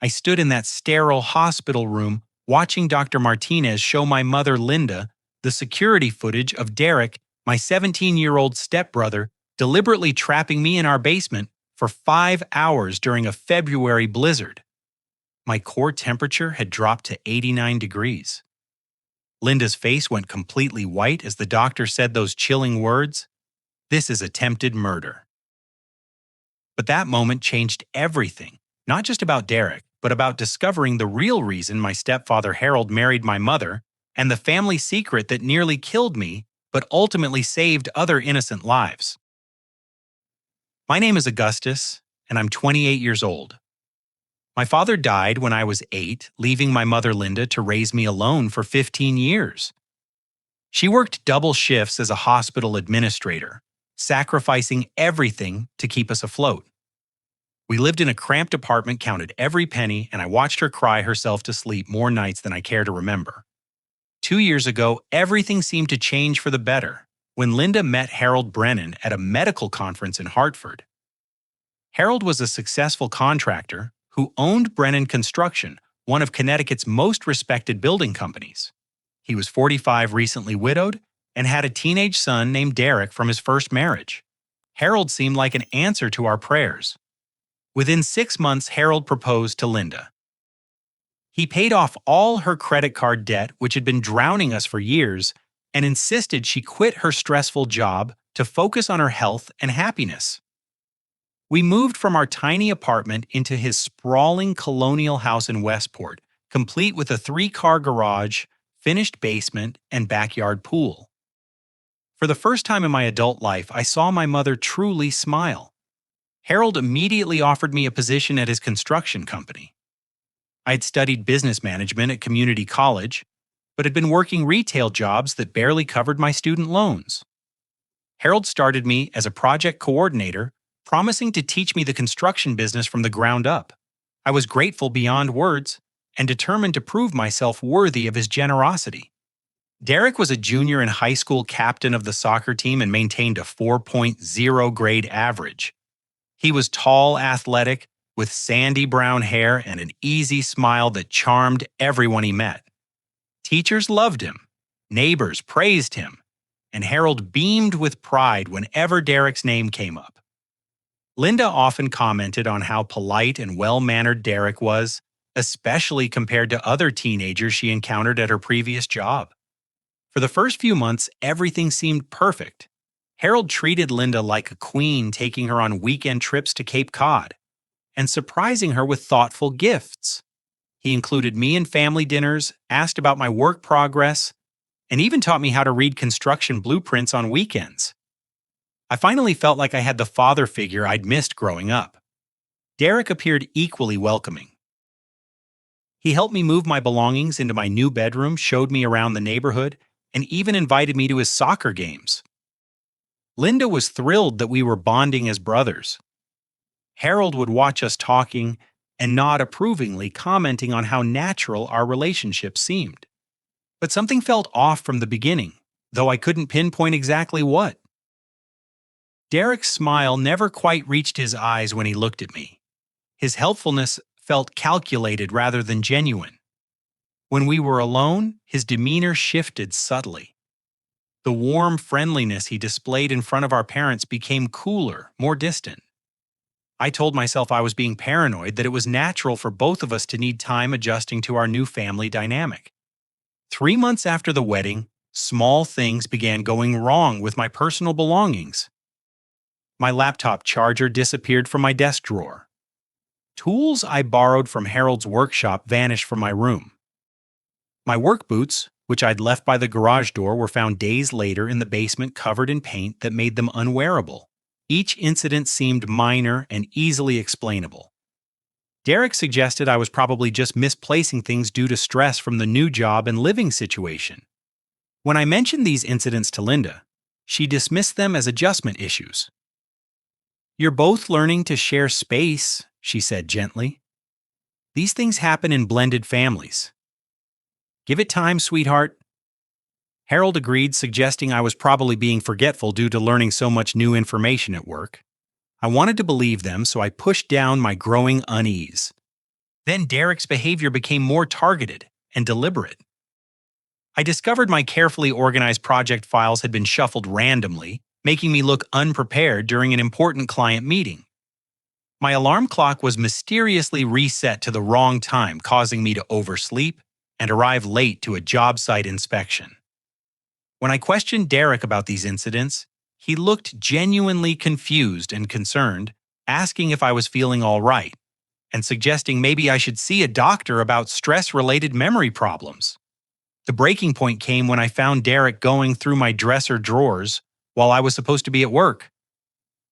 I stood in that sterile hospital room watching Dr. Martinez show my mother Linda the security footage of Derek, my 17-year-old stepbrother, deliberately trapping me in our basement for 5 hours during a February blizzard. My core temperature had dropped to 89 degrees. Linda's face went completely white as the doctor said those chilling words, "This is attempted murder." But that moment changed everything, not just about Derek, but about discovering the real reason my stepfather Harold married my mother and the family secret that nearly killed me but ultimately saved other innocent lives. My name is Augustus, and I'm 28 years old. My father died when I was 8, leaving my mother Linda to raise me alone for 15 years. She worked double shifts as a hospital administrator, sacrificing everything to keep us afloat. We lived in a cramped apartment, counted every penny, and I watched her cry herself to sleep more nights than I care to remember. 2 years ago, everything seemed to change for the better when Linda met Harold Brennan at a medical conference in Hartford. Harold was a successful contractor who owned Brennan Construction, one of Connecticut's most respected building companies. He was 45, recently widowed, and had a teenage son named Derek from his first marriage. Harold seemed like an answer to our prayers. Within 6 months, Harold proposed to Linda. He paid off all her credit card debt, which had been drowning us for years, and insisted she quit her stressful job to focus on her health and happiness. We moved from our tiny apartment into his sprawling colonial house in Westport, complete with a 3-car garage, finished basement, and backyard pool. For the first time in my adult life, I saw my mother truly smile. Harold immediately offered me a position at his construction company. I had studied business management at community college, but had been working retail jobs that barely covered my student loans. Harold started me as a project coordinator, promising to teach me the construction business from the ground up. I was grateful beyond words and determined to prove myself worthy of his generosity. Derek was a junior in high school, captain of the soccer team, and maintained a 4.0 grade average. He was tall, athletic, with sandy brown hair and an easy smile that charmed everyone he met. Teachers loved him, neighbors praised him, and Harold beamed with pride whenever Derek's name came up. Linda often commented on how polite and well-mannered Derek was, especially compared to other teenagers she encountered at her previous job. For the first few months, everything seemed perfect. Harold treated Linda like a queen, taking her on weekend trips to Cape Cod and surprising her with thoughtful gifts. He included me in family dinners, asked about my work progress, and even taught me how to read construction blueprints on weekends. I finally felt like I had the father figure I'd missed growing up. Derek appeared equally welcoming. He helped me move my belongings into my new bedroom, showed me around the neighborhood, and even invited me to his soccer games. Linda was thrilled that we were bonding as brothers. Harold would watch us talking and nod approvingly, commenting on how natural our relationship seemed. But something felt off from the beginning, though I couldn't pinpoint exactly what. Derek's smile never quite reached his eyes when he looked at me. His helpfulness felt calculated rather than genuine. When we were alone, his demeanor shifted subtly. The warm friendliness he displayed in front of our parents became cooler, more distant. I told myself I was being paranoid, that it was natural for both of us to need time adjusting to our new family dynamic. 3 months after the wedding, small things began going wrong with my personal belongings. My laptop charger disappeared from my desk drawer. Tools I borrowed from Harold's workshop vanished from my room. My work boots, which I'd left by the garage door, were found days later in the basement covered in paint that made them unwearable. Each incident seemed minor and easily explainable. Derek suggested I was probably just misplacing things due to stress from the new job and living situation. When I mentioned these incidents to Linda, she dismissed them as adjustment issues. "You're both learning to share space," she said gently. "These things happen in blended families. Give it time, sweetheart." Harold agreed, suggesting I was probably being forgetful due to learning so much new information at work. I wanted to believe them, so I pushed down my growing unease. Then Derek's behavior became more targeted and deliberate. I discovered my carefully organized project files had been shuffled randomly, making me look unprepared during an important client meeting. My alarm clock was mysteriously reset to the wrong time, causing me to oversleep and arrive late to a job site inspection. When I questioned Derek about these incidents, he looked genuinely confused and concerned, asking if I was feeling all right, and suggesting maybe I should see a doctor about stress-related memory problems. The breaking point came when I found Derek going through my dresser drawers while I was supposed to be at work.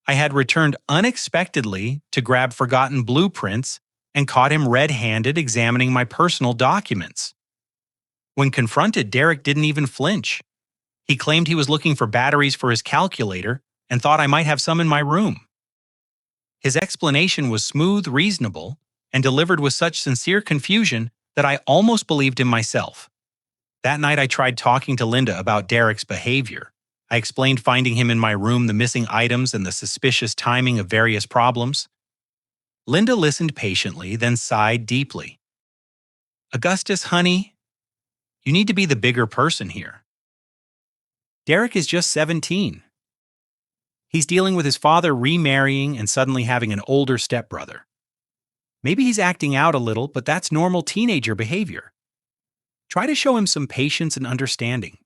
I had returned unexpectedly to grab forgotten blueprints and caught him red-handed examining my personal documents. When confronted, Derek didn't even flinch. He claimed he was looking for batteries for his calculator and thought I might have some in my room. His explanation was smooth, reasonable, and delivered with such sincere confusion that I almost believed him myself. That night I tried talking to Linda about Derek's behavior. I explained finding him in my room, the missing items, and the suspicious timing of various problems. Linda listened patiently, then sighed deeply. "Augustus, honey, you need to be the bigger person here. Derek is just 17. He's dealing with his father remarrying and suddenly having an older stepbrother. Maybe he's acting out a little, but that's normal teenager behavior. Try to show him some patience and understanding."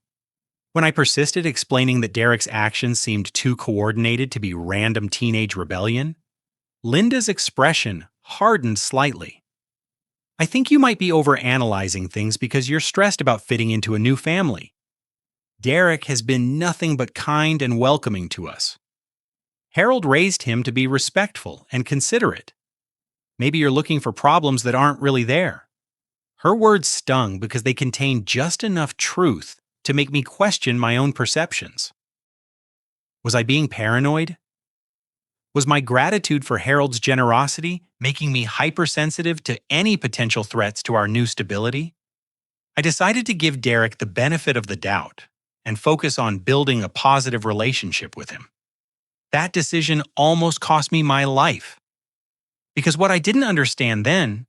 When I persisted, explaining that Derek's actions seemed too coordinated to be random teenage rebellion, Linda's expression hardened slightly. "I think you might be overanalyzing things because you're stressed about fitting into a new family. Derek has been nothing but kind and welcoming to us. Harold raised him to be respectful and considerate. Maybe you're looking for problems that aren't really there." Her words stung because they contained just enough truth to make me question my own perceptions. Was I being paranoid? Was my gratitude for Harold's generosity making me hypersensitive to any potential threats to our new stability? I decided to give Derek the benefit of the doubt and focus on building a positive relationship with him. That decision almost cost me my life. Because what I didn't understand then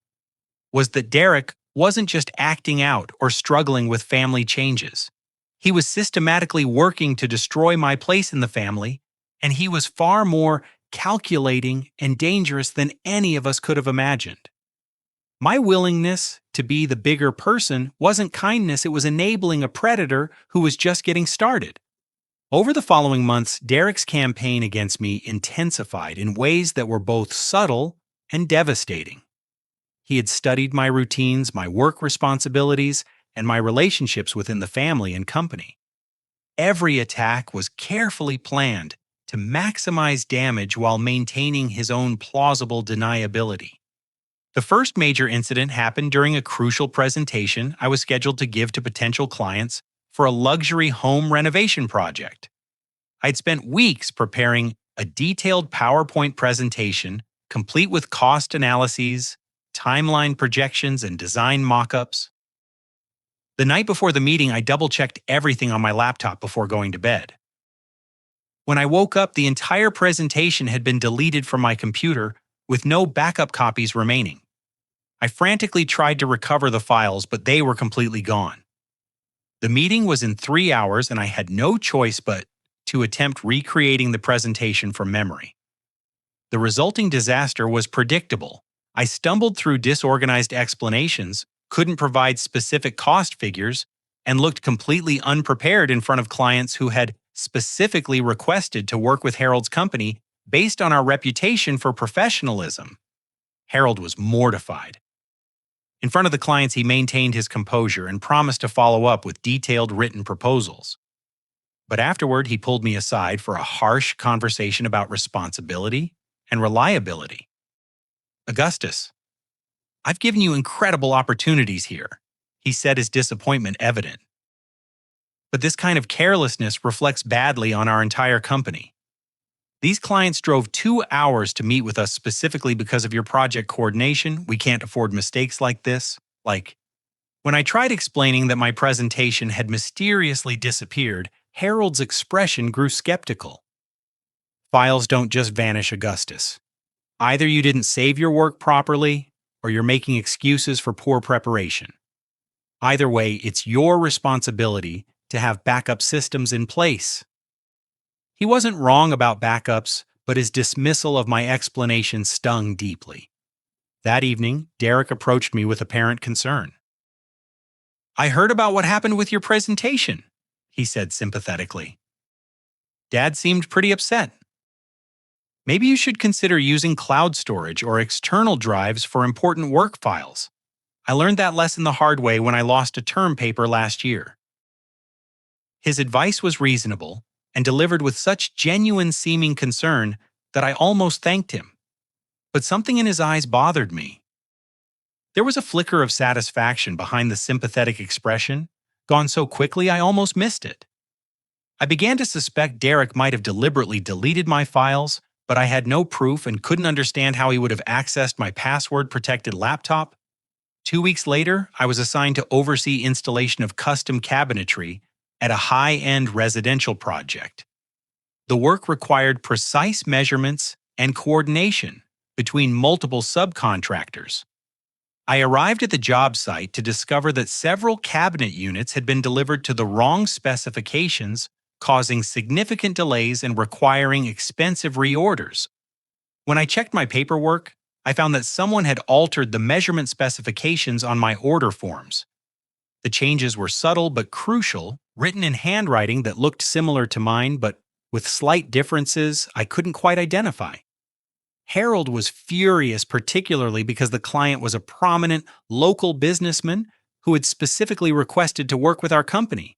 was that Derek wasn't just acting out or struggling with family changes. He was systematically working to destroy my place in the family, and he was far more calculating and dangerous than any of us could have imagined. My willingness to be the bigger person wasn't kindness, it was enabling a predator who was just getting started. Over the following months, Derek's campaign against me intensified in ways that were both subtle and devastating. He had studied my routines, my work responsibilities, and my relationships within the family and company. Every attack was carefully planned to maximize damage while maintaining his own plausible deniability. The first major incident happened during a crucial presentation I was scheduled to give to potential clients for a luxury home renovation project. I'd spent weeks preparing a detailed PowerPoint presentation, complete with cost analyses, timeline projections, and design mock-ups. The night before the meeting, I double-checked everything on my laptop before going to bed. When I woke up, the entire presentation had been deleted from my computer with no backup copies remaining. I frantically tried to recover the files, but they were completely gone. The meeting was in 3 hours, and I had no choice but to attempt recreating the presentation from memory. The resulting disaster was predictable. I stumbled through disorganized explanations, couldn't provide specific cost figures, and looked completely unprepared in front of clients who had specifically requested to work with Harold's company based on our reputation for professionalism. Harold was mortified. In front of the clients, he maintained his composure and promised to follow up with detailed written proposals. But afterward, he pulled me aside for a harsh conversation about responsibility and reliability. "Augustus, I've given you incredible opportunities here," he said, his disappointment evident. "But this kind of carelessness reflects badly on our entire company. These clients drove 2 hours to meet with us specifically because of your project coordination. We can't afford mistakes like this." When I tried explaining that my presentation had mysteriously disappeared, Harold's expression grew skeptical. "Files don't just vanish, Augustus. Either you didn't save your work properly, or you're making excuses for poor preparation. Either way, it's your responsibility to have backup systems in place. He wasn't wrong about backups, but his dismissal of my explanation stung deeply. That evening, Derek approached me with apparent concern. "I heard about what happened with your presentation," he said sympathetically. "Dad seemed pretty upset. Maybe you should consider using cloud storage or external drives for important work files. I learned that lesson the hard way when I lost a term paper last year." His advice was reasonable and delivered with such genuine seeming concern that I almost thanked him. But something in his eyes bothered me. There was a flicker of satisfaction behind the sympathetic expression, gone so quickly I almost missed it. I began to suspect Derek might have deliberately deleted my files, but I had no proof and couldn't understand how he would have accessed my password-protected laptop. 2 weeks later, I was assigned to oversee installation of custom cabinetry at a high-end residential project. The work required precise measurements and coordination between multiple subcontractors. I arrived at the job site to discover that several cabinet units had been delivered to the wrong specifications, causing significant delays and requiring expensive reorders. When I checked my paperwork, I found that someone had altered the measurement specifications on my order forms. The changes were subtle but crucial, written in handwriting that looked similar to mine but with slight differences I couldn't quite identify. Harold was furious, particularly because the client was a prominent local businessman who had specifically requested to work with our company.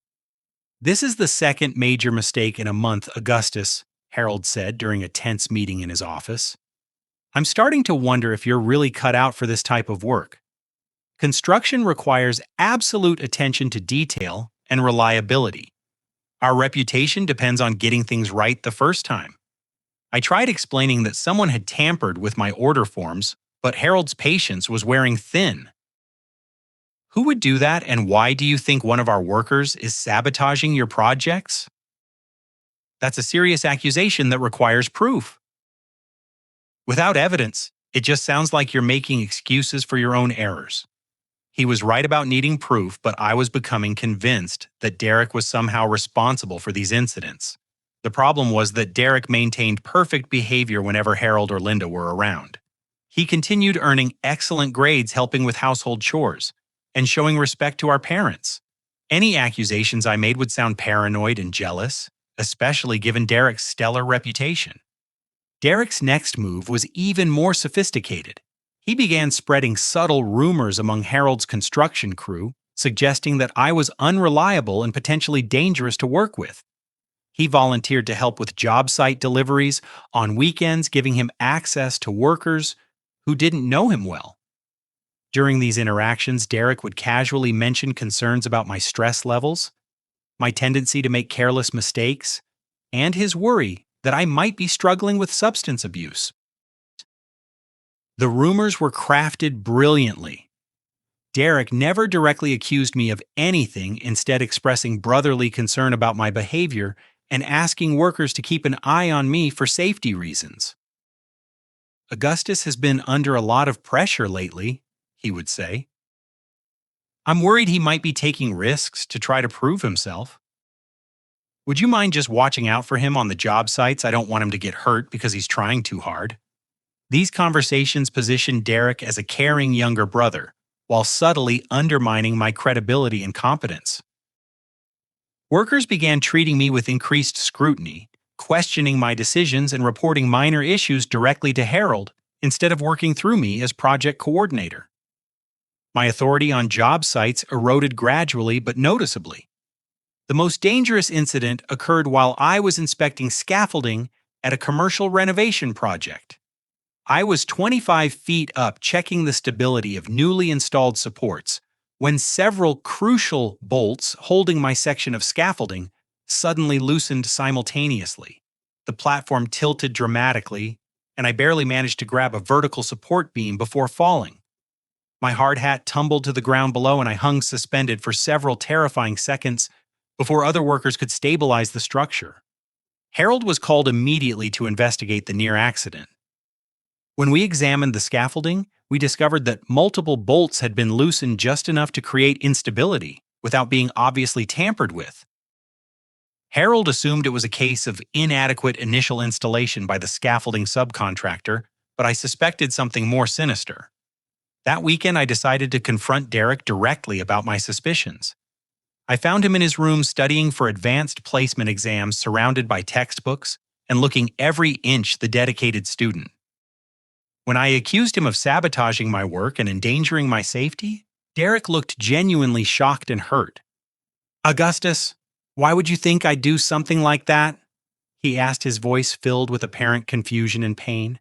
"This is the second major mistake in a month, Augustus," Harold said during a tense meeting in his office. "I'm starting to wonder if you're really cut out for this type of work. Construction requires absolute attention to detail and reliability. Our reputation depends on getting things right the first time." I tried explaining that someone had tampered with my order forms, but Harold's patience was wearing thin. "Who would do that, and why do you think one of our workers is sabotaging your projects? That's a serious accusation that requires proof. Without evidence, it just sounds like you're making excuses for your own errors." He was right about needing proof, but I was becoming convinced that Derek was somehow responsible for these incidents. The problem was that Derek maintained perfect behavior whenever Harold or Linda were around. He continued earning excellent grades helping with household chores and showing respect to our parents. Any accusations I made would sound paranoid and jealous, especially given Derek's stellar reputation. Derek's next move was even more sophisticated. He began spreading subtle rumors among Harold's construction crew, suggesting that I was unreliable and potentially dangerous to work with. He volunteered to help with job site deliveries on weekends, giving him access to workers who didn't know him well. During these interactions, Derek would casually mention concerns about my stress levels, my tendency to make careless mistakes, and his worry that I might be struggling with substance abuse. The rumors were crafted brilliantly. Derek never directly accused me of anything, instead expressing brotherly concern about my behavior and asking workers to keep an eye on me for safety reasons. "Augustus has been under a lot of pressure lately," he would say. "I'm worried he might be taking risks to try to prove himself. Would you mind just watching out for him on the job sites? I don't want him to get hurt because he's trying too hard." These conversations positioned Derek as a caring younger brother, while subtly undermining my credibility and competence. Workers began treating me with increased scrutiny, questioning my decisions and reporting minor issues directly to Harold instead of working through me as project coordinator. My authority on job sites eroded gradually but noticeably. The most dangerous incident occurred while I was inspecting scaffolding at a commercial renovation project. I was 25 feet up checking the stability of newly installed supports when several crucial bolts holding my section of scaffolding suddenly loosened simultaneously. The platform tilted dramatically, and I barely managed to grab a vertical support beam before falling. My hard hat tumbled to the ground below, and I hung suspended for several terrifying seconds before other workers could stabilize the structure. Harold was called immediately to investigate the near accident. When we examined the scaffolding, we discovered that multiple bolts had been loosened just enough to create instability without being obviously tampered with. Harold assumed it was a case of inadequate initial installation by the scaffolding subcontractor, but I suspected something more sinister. That weekend, I decided to confront Derek directly about my suspicions. I found him in his room studying for advanced placement exams, surrounded by textbooks and looking every inch the dedicated student. When I accused him of sabotaging my work and endangering my safety, Derek looked genuinely shocked and hurt. "Augustus, why would you think I'd do something like that?" he asked, his voice filled with apparent confusion and pain.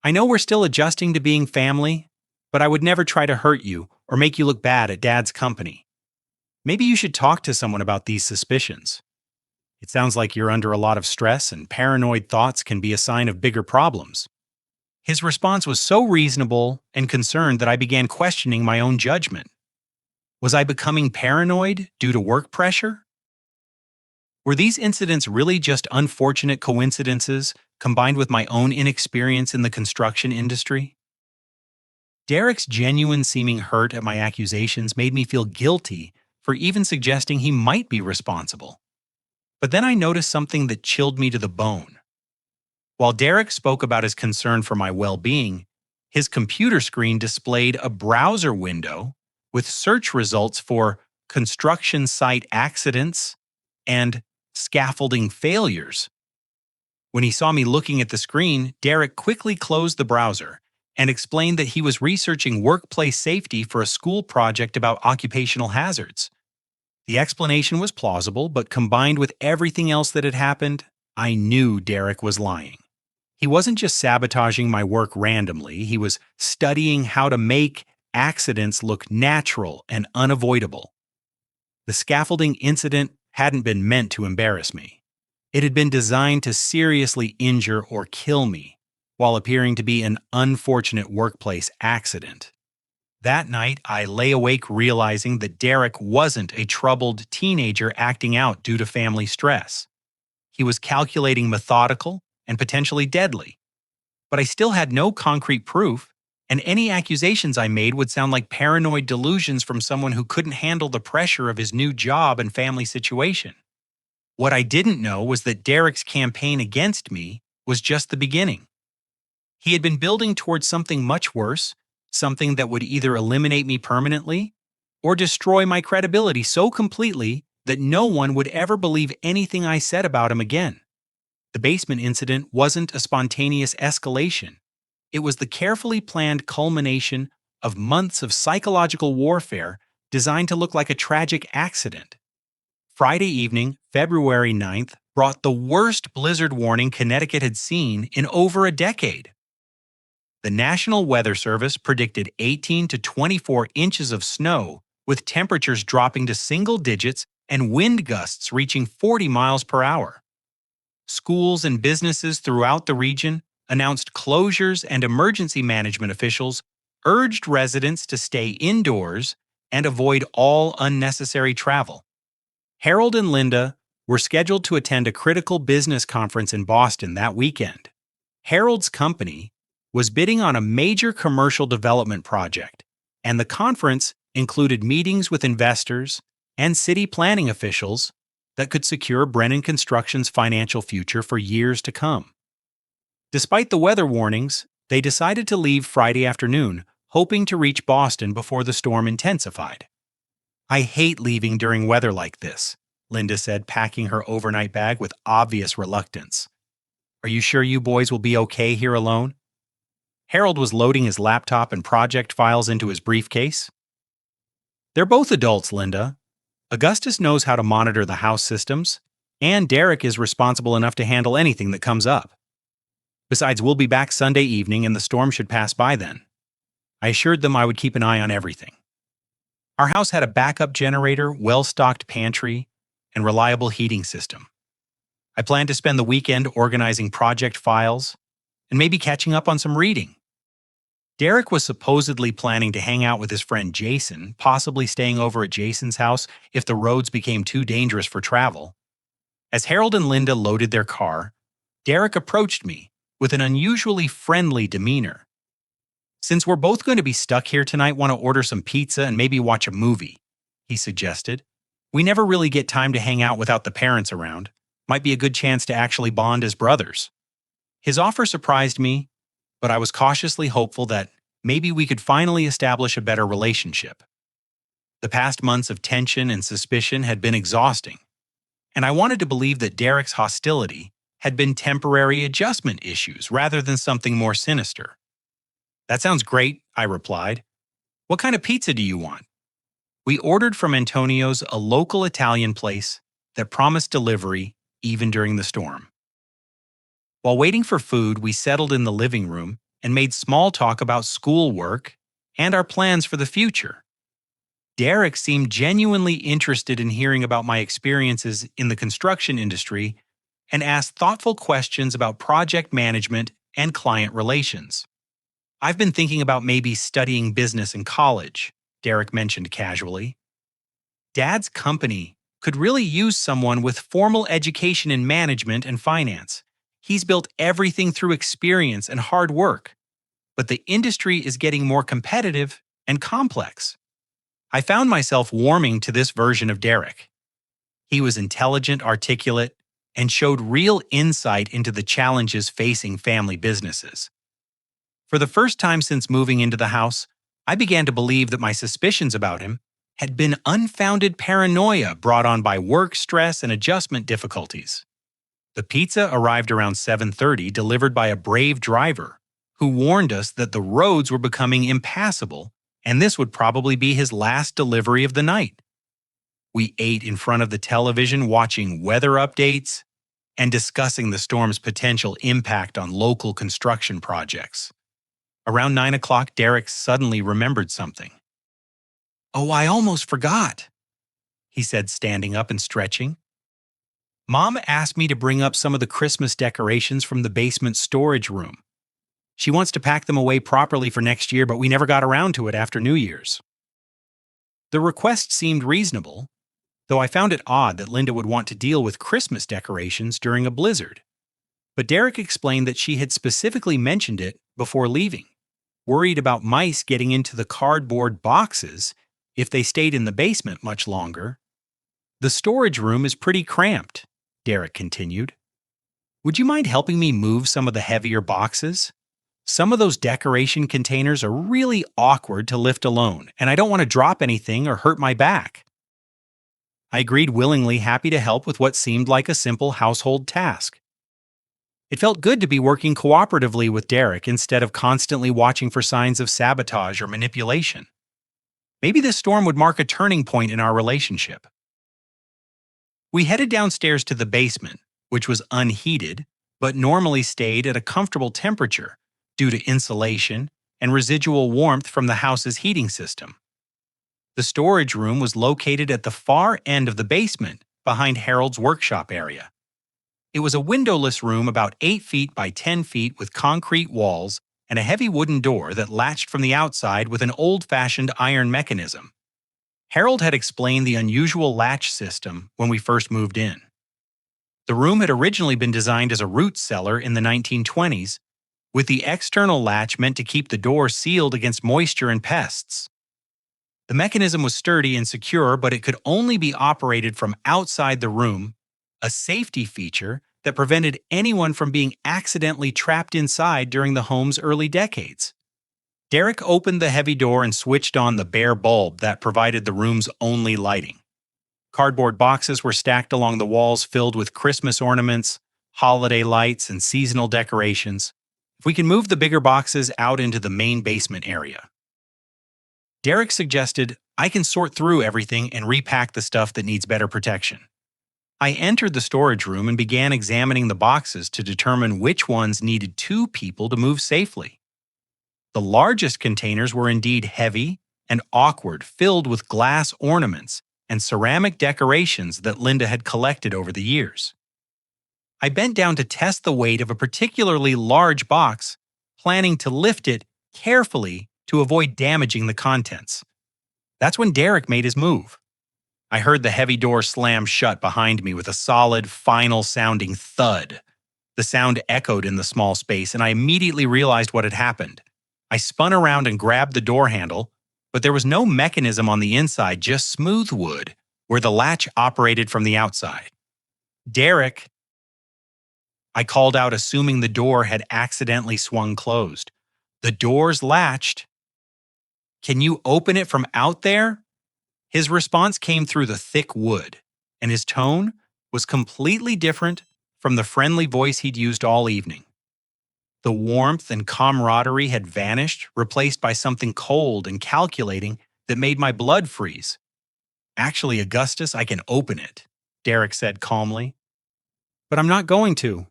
"I know we're still adjusting to being family, but I would never try to hurt you or make you look bad at Dad's company. Maybe you should talk to someone about these suspicions. It sounds like you're under a lot of stress, and paranoid thoughts can be a sign of bigger problems." His response was so reasonable and concerned that I began questioning my own judgment. Was I becoming paranoid due to work pressure? Were these incidents really just unfortunate coincidences combined with my own inexperience in the construction industry? Derek's genuine seeming hurt at my accusations made me feel guilty for even suggesting he might be responsible. But then I noticed something that chilled me to the bone. While Derek spoke about his concern for my well-being, his computer screen displayed a browser window with search results for construction site accidents and scaffolding failures. When he saw me looking at the screen, Derek quickly closed the browser and explained that he was researching workplace safety for a school project about occupational hazards. The explanation was plausible, but combined with everything else that had happened, I knew Derek was lying. He wasn't just sabotaging my work randomly, he was studying how to make accidents look natural and unavoidable. The scaffolding incident hadn't been meant to embarrass me. It had been designed to seriously injure or kill me, while appearing to be an unfortunate workplace accident. That night, I lay awake realizing that Derek wasn't a troubled teenager acting out due to family stress. He was calculating, methodical, and potentially deadly. But I still had no concrete proof, and any accusations I made would sound like paranoid delusions from someone who couldn't handle the pressure of his new job and family situation. What I didn't know was that Derek's campaign against me was just the beginning. He had been building towards something much worse, something that would either eliminate me permanently or destroy my credibility so completely that no one would ever believe anything I said about him again. The basement incident wasn't a spontaneous escalation. It was the carefully planned culmination of months of psychological warfare designed to look like a tragic accident. Friday evening, February 9th, brought the worst blizzard warning Connecticut had seen in over a decade. The National Weather Service predicted 18 to 24 inches of snow, with temperatures dropping to single digits and wind gusts reaching 40 miles per hour. Schools and businesses throughout the region announced closures, and emergency management officials urged residents to stay indoors and avoid all unnecessary travel. Harold and Linda were scheduled to attend a critical business conference in Boston that weekend. Harold's company was bidding on a major commercial development project, and the conference included meetings with investors and city planning officials that could secure Brennan Construction's financial future for years to come. Despite the weather warnings, they decided to leave Friday afternoon, hoping to reach Boston before the storm intensified. "I hate leaving during weather like this," Linda said, packing her overnight bag with obvious reluctance. "Are you sure you boys will be okay here alone?" Harold was loading his laptop and project files into his briefcase. "They're both adults, Linda. Augustus knows how to monitor the house systems, and Derek is responsible enough to handle anything that comes up. Besides, we'll be back Sunday evening and the storm should pass by then." I assured them I would keep an eye on everything. Our house had a backup generator, well-stocked pantry, and reliable heating system. I planned to spend the weekend organizing project files and maybe catching up on some reading. Derek was supposedly planning to hang out with his friend Jason, possibly staying over at Jason's house if the roads became too dangerous for travel. As Harold and Linda loaded their car, Derek approached me with an unusually friendly demeanor. Since we're both going to be stuck here tonight, want to order some pizza and maybe watch a movie, he suggested. We never really get time to hang out without the parents around. Might be a good chance to actually bond as brothers. His offer surprised me, but I was cautiously hopeful that maybe we could finally establish a better relationship. The past months of tension and suspicion had been exhausting, and I wanted to believe that Derek's hostility had been temporary adjustment issues rather than something more sinister. That sounds great, I replied. What kind of pizza do you want? We ordered from Antonio's, a local Italian place that promised delivery even during the storm. While waiting for food, we settled in the living room and made small talk about schoolwork and our plans for the future. Derek seemed genuinely interested in hearing about my experiences in the construction industry and asked thoughtful questions about project management and client relations. I've been thinking about maybe studying business in college, Derek mentioned casually. Dad's company could really use someone with formal education in management and finance. He's built everything through experience and hard work, but the industry is getting more competitive and complex. I found myself warming to this version of Derek. He was intelligent, articulate, and showed real insight into the challenges facing family businesses. For the first time since moving into the house, I began to believe that my suspicions about him had been unfounded paranoia brought on by work stress and adjustment difficulties. The pizza arrived around 7:30, delivered by a brave driver who warned us that the roads were becoming impassable and this would probably be his last delivery of the night. We ate in front of the television, watching weather updates and discussing the storm's potential impact on local construction projects. Around 9 o'clock, Derek suddenly remembered something. "Oh, I almost forgot," he said, standing up and stretching. "Mom asked me to bring up some of the Christmas decorations from the basement storage room. She wants to pack them away properly for next year, but we never got around to it after New Year's." The request seemed reasonable, though I found it odd that Linda would want to deal with Christmas decorations during a blizzard. But Derek explained that she had specifically mentioned it before leaving, worried about mice getting into the cardboard boxes if they stayed in the basement much longer. "The storage room is pretty cramped," Derek continued. "Would you mind helping me move some of the heavier boxes? Some of those decoration containers are really awkward to lift alone, and I don't want to drop anything or hurt my back." I agreed willingly, happy to help with what seemed like a simple household task. It felt good to be working cooperatively with Derek instead of constantly watching for signs of sabotage or manipulation. Maybe this storm would mark a turning point in our relationship. We headed downstairs to the basement, which was unheated, but normally stayed at a comfortable temperature due to insulation and residual warmth from the house's heating system. The storage room was located at the far end of the basement, behind Harold's workshop area. It was a windowless room about 8 feet by 10 feet with concrete walls and a heavy wooden door that latched from the outside with an old-fashioned iron mechanism. Harold had explained the unusual latch system when we first moved in. The room had originally been designed as a root cellar in the 1920s, with the external latch meant to keep the door sealed against moisture and pests. The mechanism was sturdy and secure, but it could only be operated from outside the room, a safety feature that prevented anyone from being accidentally trapped inside during the home's early decades. Derek opened the heavy door and switched on the bare bulb that provided the room's only lighting. Cardboard boxes were stacked along the walls filled with Christmas ornaments, holiday lights, and seasonal decorations. If we can move the bigger boxes out into the main basement area. Derek suggested I can sort through everything and repack the stuff that needs better protection. I entered the storage room and began examining the boxes to determine which ones needed 2 people to move safely. The largest containers were indeed heavy and awkward, filled with glass ornaments and ceramic decorations that Linda had collected over the years. I bent down to test the weight of a particularly large box, planning to lift it carefully to avoid damaging the contents. That's when Derek made his move. I heard the heavy door slam shut behind me with a solid, final-sounding thud. The sound echoed in the small space, and I immediately realized what had happened. I spun around and grabbed the door handle, but there was no mechanism on the inside, just smooth wood, where the latch operated from the outside. Derek, I called out, assuming the door had accidentally swung closed. The door's latched. Can you open it from out there? His response came through the thick wood, and his tone was completely different from the friendly voice he'd used all evening. The warmth and camaraderie had vanished, replaced by something cold and calculating that made my blood freeze. Actually, Augustus, I can open it, Derek said calmly. But I'm not going to,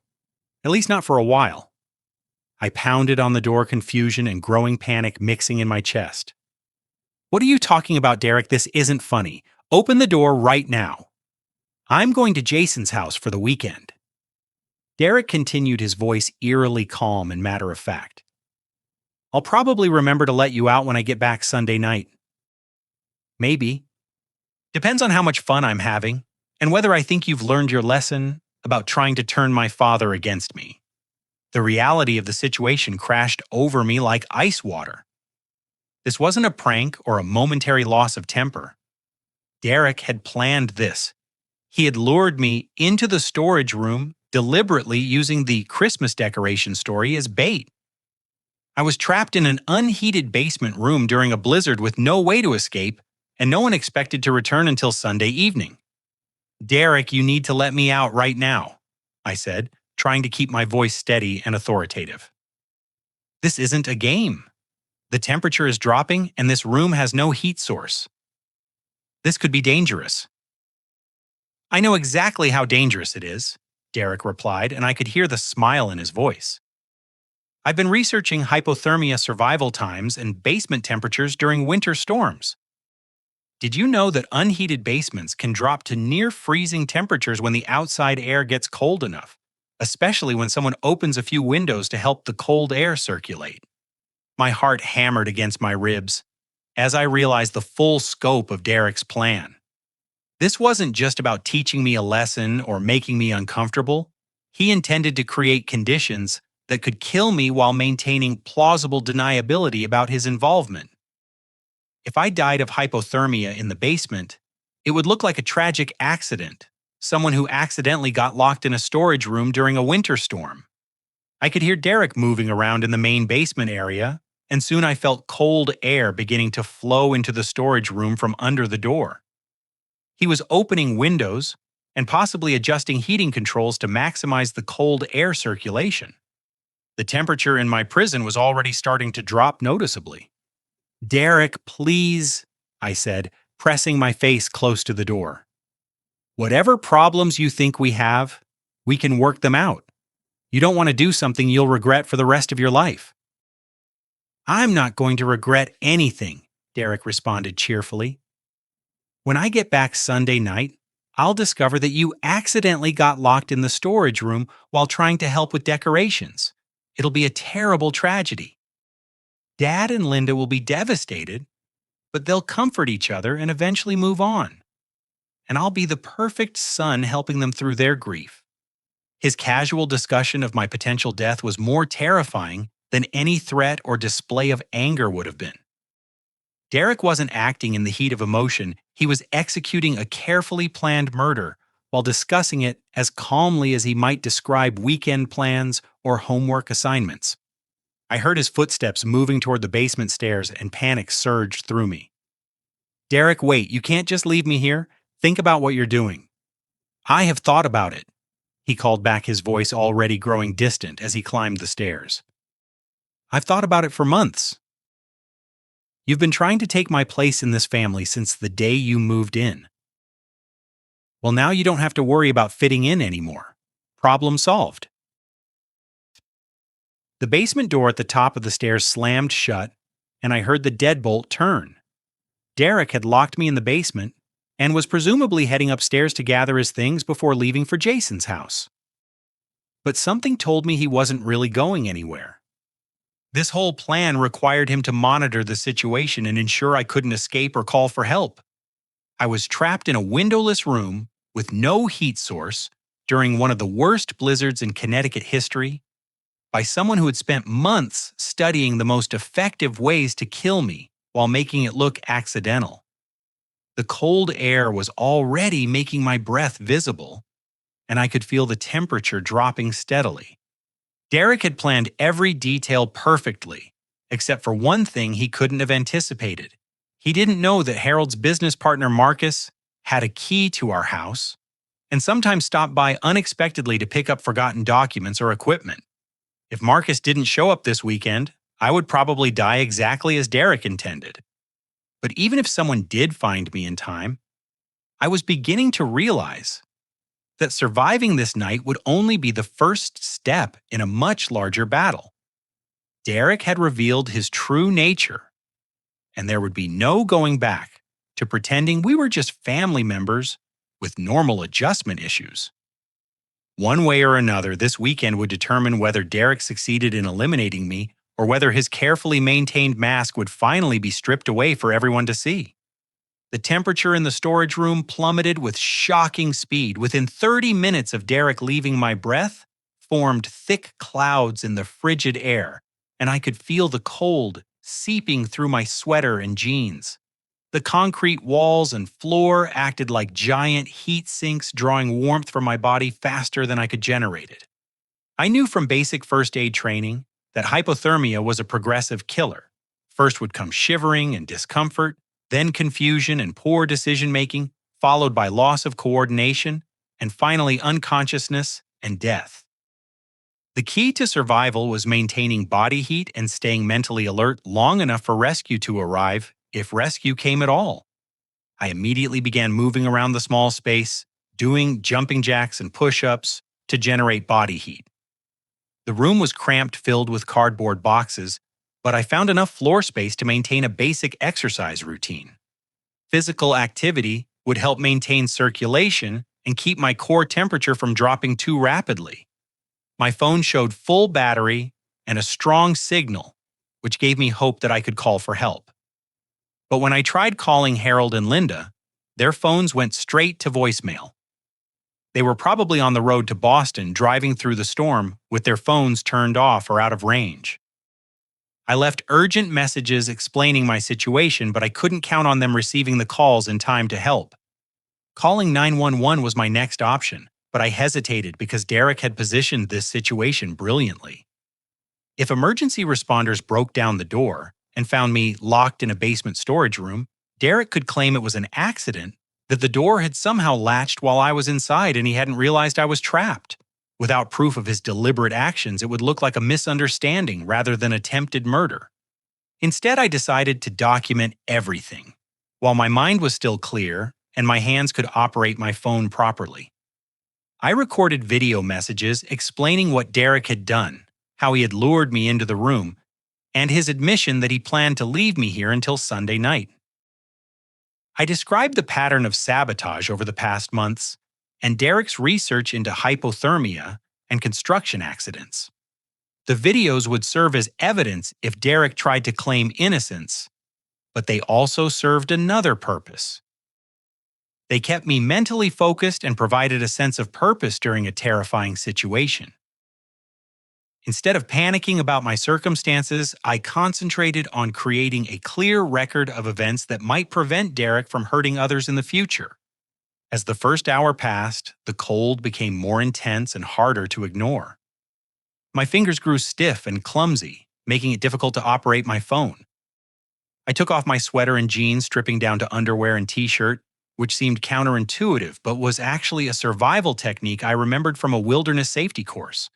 at least not for a while. I pounded on the door, confusion and growing panic mixing in my chest. What are you talking about, Derek? This isn't funny. Open the door right now. I'm going to Jason's house for the weekend. Derek continued, his voice eerily calm and matter-of-fact. I'll probably remember to let you out when I get back Sunday night. Maybe. Depends on how much fun I'm having, and whether I think you've learned your lesson about trying to turn my father against me. The reality of the situation crashed over me like ice water. This wasn't a prank or a momentary loss of temper. Derek had planned this. He had lured me into the storage room, deliberately using the Christmas decoration story as bait. I was trapped in an unheated basement room during a blizzard with no way to escape, and no one expected to return until Sunday evening. Derek, you need to let me out right now, I said, trying to keep my voice steady and authoritative. This isn't a game. The temperature is dropping, and this room has no heat source. This could be dangerous. I know exactly how dangerous it is, Derek replied, and I could hear the smile in his voice. I've been researching hypothermia survival times and basement temperatures during winter storms. Did you know that unheated basements can drop to near freezing temperatures when the outside air gets cold enough, especially when someone opens a few windows to help the cold air circulate? My heart hammered against my ribs as I realized the full scope of Derek's plan. This wasn't just about teaching me a lesson or making me uncomfortable. He intended to create conditions that could kill me while maintaining plausible deniability about his involvement. If I died of hypothermia in the basement, it would look like a tragic accident, someone who accidentally got locked in a storage room during a winter storm. I could hear Derek moving around in the main basement area, and soon I felt cold air beginning to flow into the storage room from under the door. He was opening windows and possibly adjusting heating controls to maximize the cold air circulation. The temperature in my prison was already starting to drop noticeably. Derek, please, I said, pressing my face close to the door. Whatever problems you think we have, we can work them out. You don't want to do something you'll regret for the rest of your life. I'm not going to regret anything, Derek responded cheerfully. When I get back Sunday night, I'll discover that you accidentally got locked in the storage room while trying to help with decorations. It'll be a terrible tragedy. Dad and Linda will be devastated, but they'll comfort each other and eventually move on. And I'll be the perfect son helping them through their grief. His casual discussion of my potential death was more terrifying than any threat or display of anger would have been. Derek wasn't acting in the heat of emotion, he was executing a carefully planned murder while discussing it as calmly as he might describe weekend plans or homework assignments. I heard his footsteps moving toward the basement stairs and panic surged through me. Derek, wait, you can't just leave me here. Think about what you're doing. I have thought about it, he called back, his voice already growing distant as he climbed the stairs. I've thought about it for months. You've been trying to take my place in this family since the day you moved in. Well, now you don't have to worry about fitting in anymore. Problem solved. The basement door at the top of the stairs slammed shut, and I heard the deadbolt turn. Derek had locked me in the basement and was presumably heading upstairs to gather his things before leaving for Jason's house. But something told me he wasn't really going anywhere. This whole plan required him to monitor the situation and ensure I couldn't escape or call for help. I was trapped in a windowless room with no heat source during one of the worst blizzards in Connecticut history, by someone who had spent months studying the most effective ways to kill me while making it look accidental. The cold air was already making my breath visible, and I could feel the temperature dropping steadily. Derek had planned every detail perfectly, except for one thing he couldn't have anticipated. He didn't know that Harold's business partner Marcus had a key to our house and sometimes stopped by unexpectedly to pick up forgotten documents or equipment. If Marcus didn't show up this weekend, I would probably die exactly as Derek intended. But even if someone did find me in time, I was beginning to realize that surviving this night would only be the first step in a much larger battle. Derek had revealed his true nature, and there would be no going back to pretending we were just family members with normal adjustment issues. One way or another, this weekend would determine whether Derek succeeded in eliminating me or whether his carefully maintained mask would finally be stripped away for everyone to see. The temperature in the storage room plummeted with shocking speed. Within 30 minutes of Derek leaving, my breath formed thick clouds in the frigid air, and I could feel the cold seeping through my sweater and jeans. The concrete walls and floor acted like giant heat sinks, drawing warmth from my body faster than I could generate it. I knew from basic first aid training that hypothermia was a progressive killer. First would come shivering and discomfort, then confusion and poor decision-making, followed by loss of coordination, and finally unconsciousness and death. The key to survival was maintaining body heat and staying mentally alert long enough for rescue to arrive, if rescue came at all. I immediately began moving around the small space, doing jumping jacks and push-ups to generate body heat. The room was cramped, filled with cardboard boxes, but I found enough floor space to maintain a basic exercise routine. Physical activity would help maintain circulation and keep my core temperature from dropping too rapidly. My phone showed full battery and a strong signal, which gave me hope that I could call for help. But when I tried calling Harold and Linda, their phones went straight to voicemail. They were probably on the road to Boston, driving through the storm with their phones turned off or out of range. I left urgent messages explaining my situation, but I couldn't count on them receiving the calls in time to help. Calling 911 was my next option, but I hesitated because Derek had positioned this situation brilliantly. If emergency responders broke down the door and found me locked in a basement storage room, Derek could claim it was an accident, that the door had somehow latched while I was inside and he hadn't realized I was trapped. Without proof of his deliberate actions, it would look like a misunderstanding rather than attempted murder. Instead, I decided to document everything, while my mind was still clear and my hands could operate my phone properly. I recorded video messages explaining what Derek had done, how he had lured me into the room, and his admission that he planned to leave me here until Sunday night. I described the pattern of sabotage over the past months and Derek's research into hypothermia and construction accidents. The videos would serve as evidence if Derek tried to claim innocence, but they also served another purpose. They kept me mentally focused and provided a sense of purpose during a terrifying situation. Instead of panicking about my circumstances, I concentrated on creating a clear record of events that might prevent Derek from hurting others in the future. As the first hour passed, the cold became more intense and harder to ignore. My fingers grew stiff and clumsy, making it difficult to operate my phone. I took off my sweater and jeans, stripping down to underwear and t-shirt, which seemed counterintuitive but was actually a survival technique I remembered from a wilderness safety course.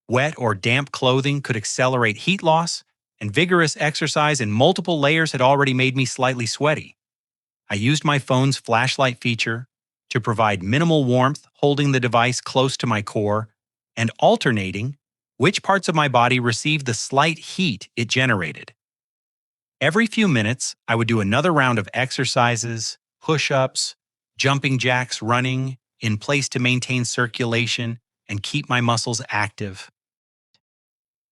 Wet or damp clothing could accelerate heat loss, and vigorous exercise in multiple layers had already made me slightly sweaty. I used my phone's flashlight feature to provide minimal warmth, holding the device close to my core and alternating which parts of my body received the slight heat it generated. Every few minutes, I would do another round of exercises, push-ups, jumping jacks, running in place to maintain circulation and keep my muscles active.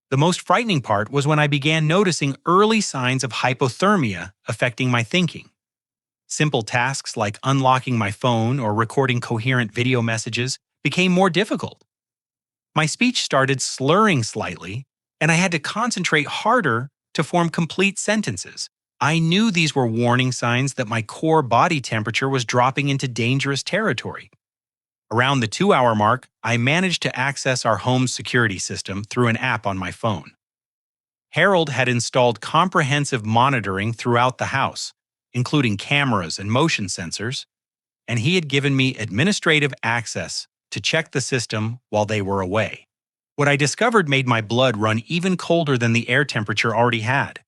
The most frightening part was when I began noticing early signs of hypothermia affecting my thinking. Simple tasks like unlocking my phone or recording coherent video messages became more difficult. My speech started slurring slightly, and I had to concentrate harder to form complete sentences. I knew these were warning signs that my core body temperature was dropping into dangerous territory. Around the 2-hour mark, I managed to access our home security system through an app on my phone. Harold had installed comprehensive monitoring throughout the house, including cameras and motion sensors, and he had given me administrative access to check the system while they were away. What I discovered made my blood run even colder than the air temperature already had.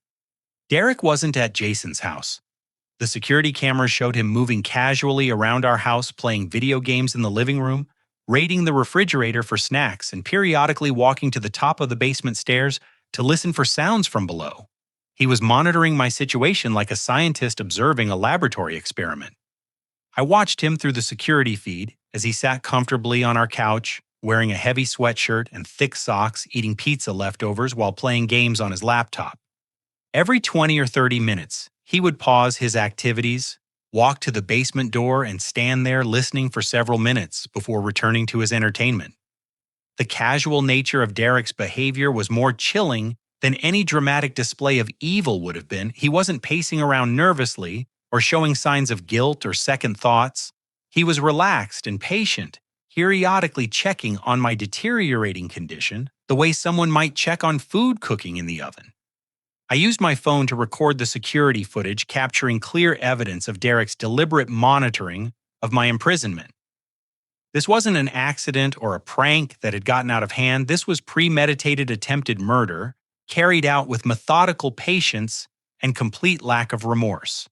Derek wasn't at Jason's house. The security cameras showed him moving casually around our house, playing video games in the living room, raiding the refrigerator for snacks, and periodically walking to the top of the basement stairs to listen for sounds from below. He was monitoring my situation like a scientist observing a laboratory experiment. I watched him through the security feed as he sat comfortably on our couch, wearing a heavy sweatshirt and thick socks, eating pizza leftovers while playing games on his laptop. Every 20 or 30 minutes, he would pause his activities, walk to the basement door, and stand there listening for several minutes before returning to his entertainment. The casual nature of Derek's behavior was more chilling than any dramatic display of evil would have been. He wasn't pacing around nervously or showing signs of guilt or second thoughts. He was relaxed and patient, periodically checking on my deteriorating condition the way someone might check on food cooking in the oven. I used my phone to record the security footage, capturing clear evidence of Derek's deliberate monitoring of my imprisonment. This wasn't an accident or a prank that had gotten out of hand. This was premeditated attempted murder, carried out with methodical patience and complete lack of remorse.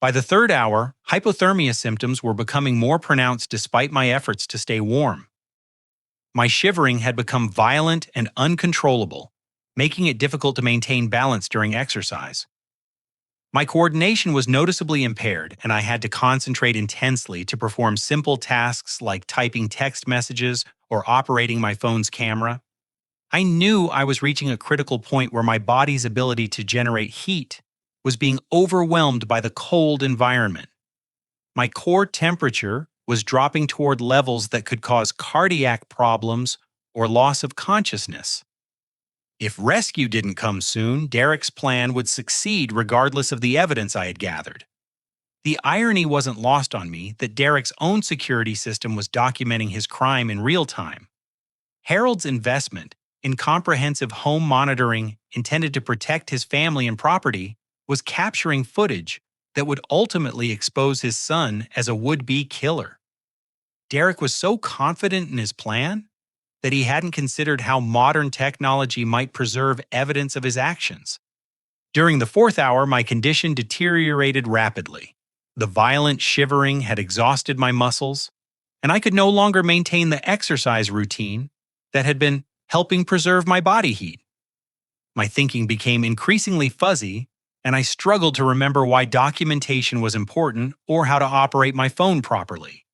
By the 3rd hour, hypothermia symptoms were becoming more pronounced despite my efforts to stay warm. My shivering had become violent and uncontrollable, making it difficult to maintain balance during exercise. My coordination was noticeably impaired, and I had to concentrate intensely to perform simple tasks like typing text messages or operating my phone's camera. I knew I was reaching a critical point where my body's ability to generate heat was being overwhelmed by the cold environment. My core temperature was dropping toward levels that could cause cardiac problems or loss of consciousness. If rescue didn't come soon, Derek's plan would succeed regardless of the evidence I had gathered. The irony wasn't lost on me that Derek's own security system was documenting his crime in real time. Harold's investment in comprehensive home monitoring intended to protect his family and property was capturing footage that would ultimately expose his son as a would-be killer. Derek was so confident in his plan that he hadn't considered how modern technology might preserve evidence of his actions. During the 4th hour, my condition deteriorated rapidly. The violent shivering had exhausted my muscles, and I could no longer maintain the exercise routine that had been helping preserve my body heat. My thinking became increasingly fuzzy, and I struggled to remember why documentation was important or how to operate my phone properly.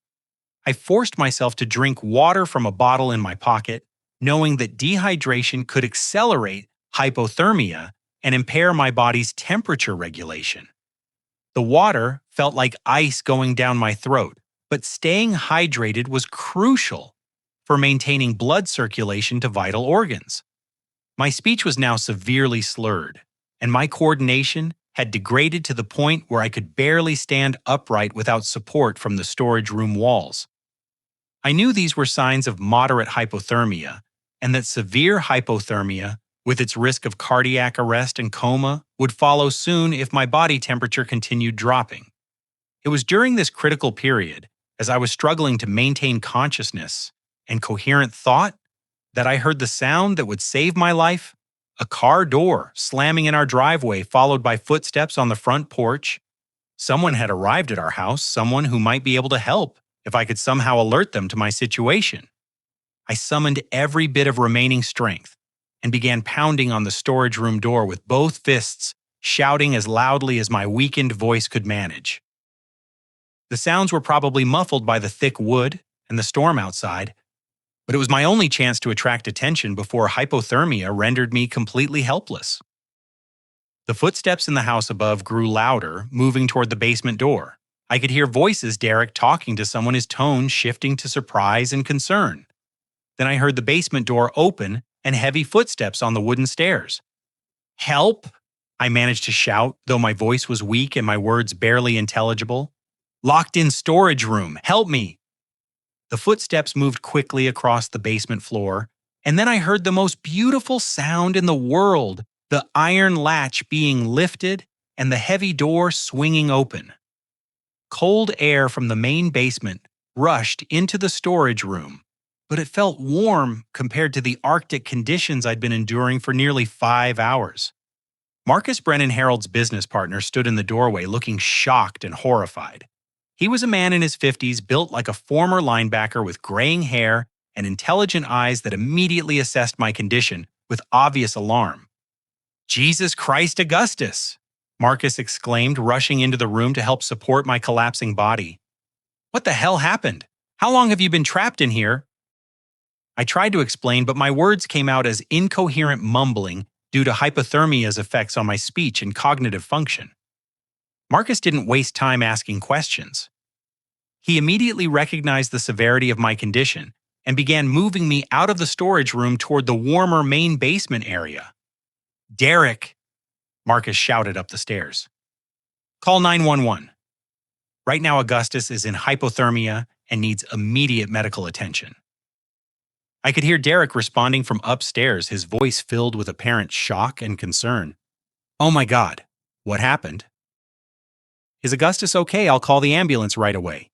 I forced myself to drink water from a bottle in my pocket, knowing that dehydration could accelerate hypothermia and impair my body's temperature regulation. The water felt like ice going down my throat, but staying hydrated was crucial for maintaining blood circulation to vital organs. My speech was now severely slurred, and my coordination had degraded to the point where I could barely stand upright without support from the storage room walls. I knew these were signs of moderate hypothermia, and that severe hypothermia, with its risk of cardiac arrest and coma, would follow soon if my body temperature continued dropping. It was during this critical period, as I was struggling to maintain consciousness and coherent thought, that I heard the sound that would save my life: a car door slamming in our driveway, followed by footsteps on the front porch. Someone had arrived at our house, someone who might be able to help if I could somehow alert them to my situation. I summoned every bit of remaining strength and began pounding on the storage room door with both fists, shouting as loudly as my weakened voice could manage. The sounds were probably muffled by the thick wood and the storm outside, but it was my only chance to attract attention before hypothermia rendered me completely helpless. The footsteps in the house above grew louder, moving toward the basement door. I could hear voices, Derek talking to someone, his tone shifting to surprise and concern. Then I heard the basement door open and heavy footsteps on the wooden stairs. "Help!" I managed to shout, though my voice was weak and my words barely intelligible. "Locked in storage room! Help me!" The footsteps moved quickly across the basement floor, and then I heard the most beautiful sound in the world, the iron latch being lifted and the heavy door swinging open. Cold air from the main basement rushed into the storage room, but it felt warm compared to the Arctic conditions I'd been enduring for nearly 5 hours. Marcus Brennan Harold's business partner stood in the doorway looking shocked and horrified. He was a man in his 50s, built like a former linebacker with graying hair and intelligent eyes that immediately assessed my condition with obvious alarm. "Jesus Christ, Augustus!" Marcus exclaimed, rushing into the room to help support my collapsing body. "What the hell happened? How long have you been trapped in here?" I tried to explain, but my words came out as incoherent mumbling due to hypothermia's effects on my speech and cognitive function. Marcus didn't waste time asking questions. He immediately recognized the severity of my condition and began moving me out of the storage room toward the warmer main basement area. "Derek!" Marcus shouted up the stairs. "Call 911. Right now Augustus is in hypothermia and needs immediate medical attention." I could hear Derek responding from upstairs, his voice filled with apparent shock and concern. "Oh my God, what happened?" "Is Augustus okay? I'll call the ambulance right away."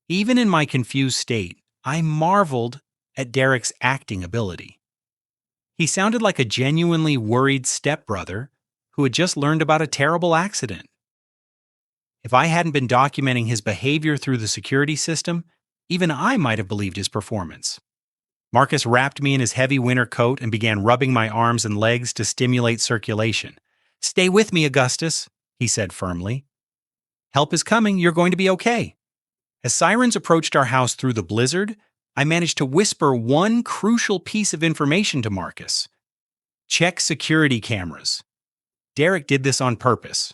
Even in my confused state, I marveled at Derek's acting ability. He sounded like a genuinely worried stepbrother who had just learned about a terrible accident. If I hadn't been documenting his behavior through the security system, even I might have believed his performance. Marcus wrapped me in his heavy winter coat and began rubbing my arms and legs to stimulate circulation. "Stay with me, Augustus," he said firmly. "Help is coming. You're going to be okay." As sirens approached our house through the blizzard, I managed to whisper one crucial piece of information to Marcus. "Check security cameras." Derek did this on purpose.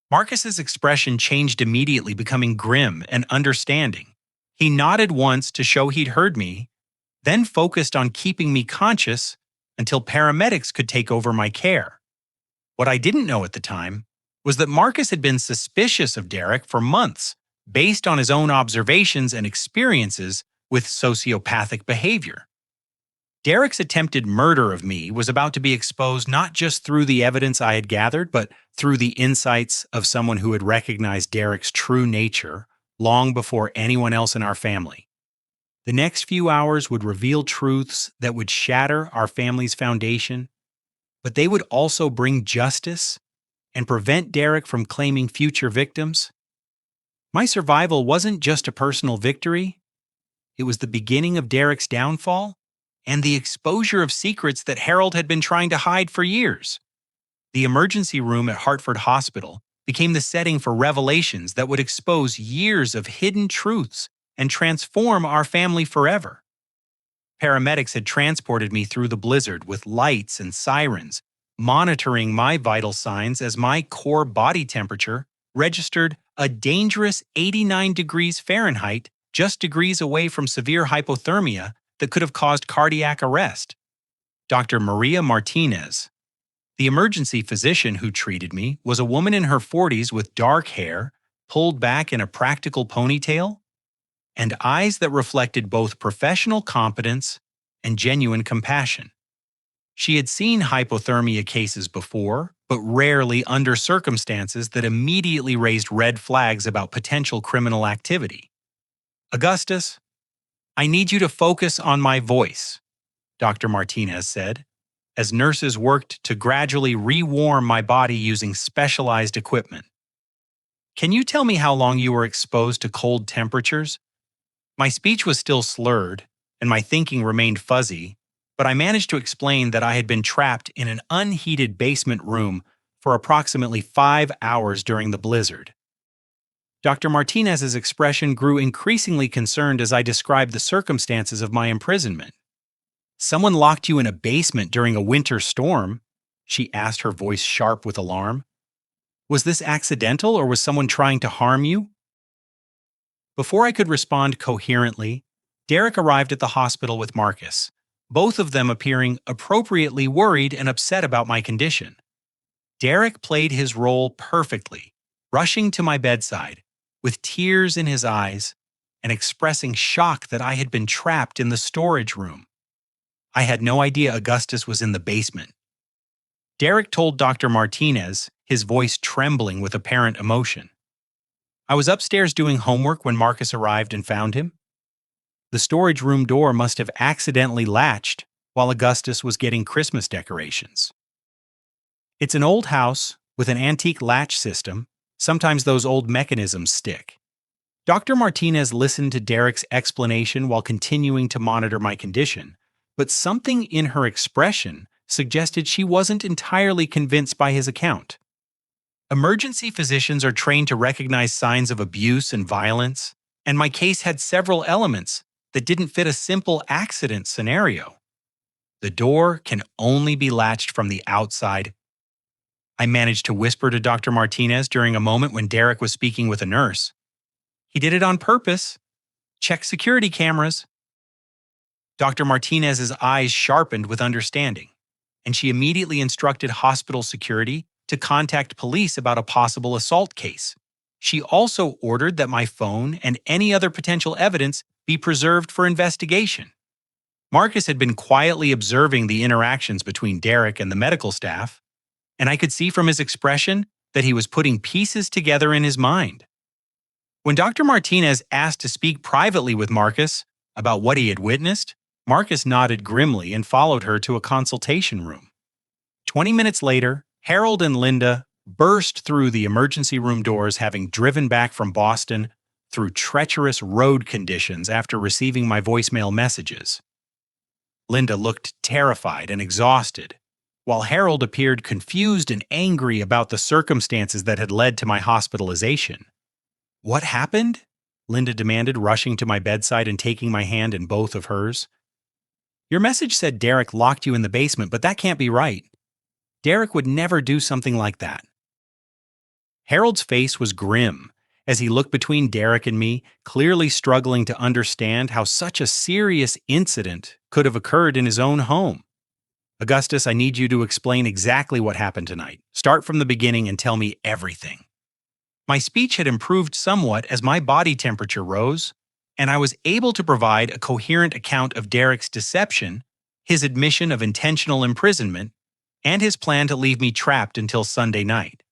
Marcus's expression changed immediately, becoming grim and understanding. He nodded once to show he'd heard me, then focused on keeping me conscious until paramedics could take over my care. What I didn't know at the time was that Marcus had been suspicious of Derek for months, based on his own observations and experiences with sociopathic behavior. Derek's attempted murder of me was about to be exposed not just through the evidence I had gathered, but through the insights of someone who had recognized Derek's true nature long before anyone else in our family. The next few hours would reveal truths that would shatter our family's foundation, but they would also bring justice and prevent Derek from claiming future victims. My survival wasn't just a personal victory. It was the beginning of Derek's downfall and the exposure of secrets that Harold had been trying to hide for years. The emergency room at Hartford Hospital became the setting for revelations that would expose years of hidden truths and transform our family forever. Paramedics had transported me through the blizzard with lights and sirens, monitoring my vital signs as my core body temperature registered a dangerous 89 degrees Fahrenheit, just degrees away from severe hypothermia that could have caused cardiac arrest. Dr. Maria Martinez, the emergency physician who treated me, was a woman in her 40s with dark hair, pulled back in a practical ponytail, and eyes that reflected both professional competence and genuine compassion. She had seen hypothermia cases before, but rarely under circumstances that immediately raised red flags about potential criminal activity. "Augustus, I need you to focus on my voice," Dr. Martinez said, as nurses worked to gradually rewarm my body using specialized equipment. "Can you tell me how long you were exposed to cold temperatures?" My speech was still slurred, and my thinking remained fuzzy, but I managed to explain that I had been trapped in an unheated basement room for approximately 5 hours during the blizzard. Dr. Martinez's expression grew increasingly concerned as I described the circumstances of my imprisonment. "Someone locked you in a basement during a winter storm?" she asked, her voice sharp with alarm. "Was this accidental, or was someone trying to harm you?" Before I could respond coherently, Derek arrived at the hospital with Marcus, both of them appearing appropriately worried and upset about my condition. Derek played his role perfectly, rushing to my bedside, with tears in his eyes, and expressing shock that I had been trapped in the storage room. I had no idea Augustus was in the basement. Derek told Dr. Martinez, his voice trembling with apparent emotion. I was upstairs doing homework when Marcus arrived and found him. The storage room door must have accidentally latched while Augustus was getting Christmas decorations. It's an old house with an antique latch system. Sometimes those old mechanisms stick. Dr. Martinez listened to Derek's explanation while continuing to monitor my condition, but something in her expression suggested she wasn't entirely convinced by his account. Emergency physicians are trained to recognize signs of abuse and violence, and my case had several elements that didn't fit a simple accident scenario. The door can only be latched from the outside. I managed to whisper to Dr. Martinez during a moment when Derek was speaking with a nurse. He did it on purpose. Check security cameras. Dr. Martinez's eyes sharpened with understanding, and she immediately instructed hospital security to contact police about a possible assault case. She also ordered that my phone and any other potential evidence be preserved for investigation. Marcus had been quietly observing the interactions between Derek and the medical staff, and I could see from his expression that he was putting pieces together in his mind. When Dr. Martinez asked to speak privately with Marcus about what he had witnessed, Marcus nodded grimly and followed her to a consultation room. 20 minutes later, Harold and Linda burst through the emergency room doors, having driven back from Boston through treacherous road conditions after receiving my voicemail messages. Linda looked terrified and exhausted, while Harold appeared confused and angry about the circumstances that had led to my hospitalization. "What happened?" Linda demanded, rushing to my bedside and taking my hand in both of hers. "Your message said Derek locked you in the basement, but that can't be right. Derek would never do something like that." Harold's face was grim as he looked between Derek and me, clearly struggling to understand how such a serious incident could have occurred in his own home. "Augustus, I need you to explain exactly what happened tonight. Start from the beginning and tell me everything." My speech had improved somewhat as my body temperature rose, and I was able to provide a coherent account of Derek's deception, his admission of intentional imprisonment, and his plan to leave me trapped until Sunday night.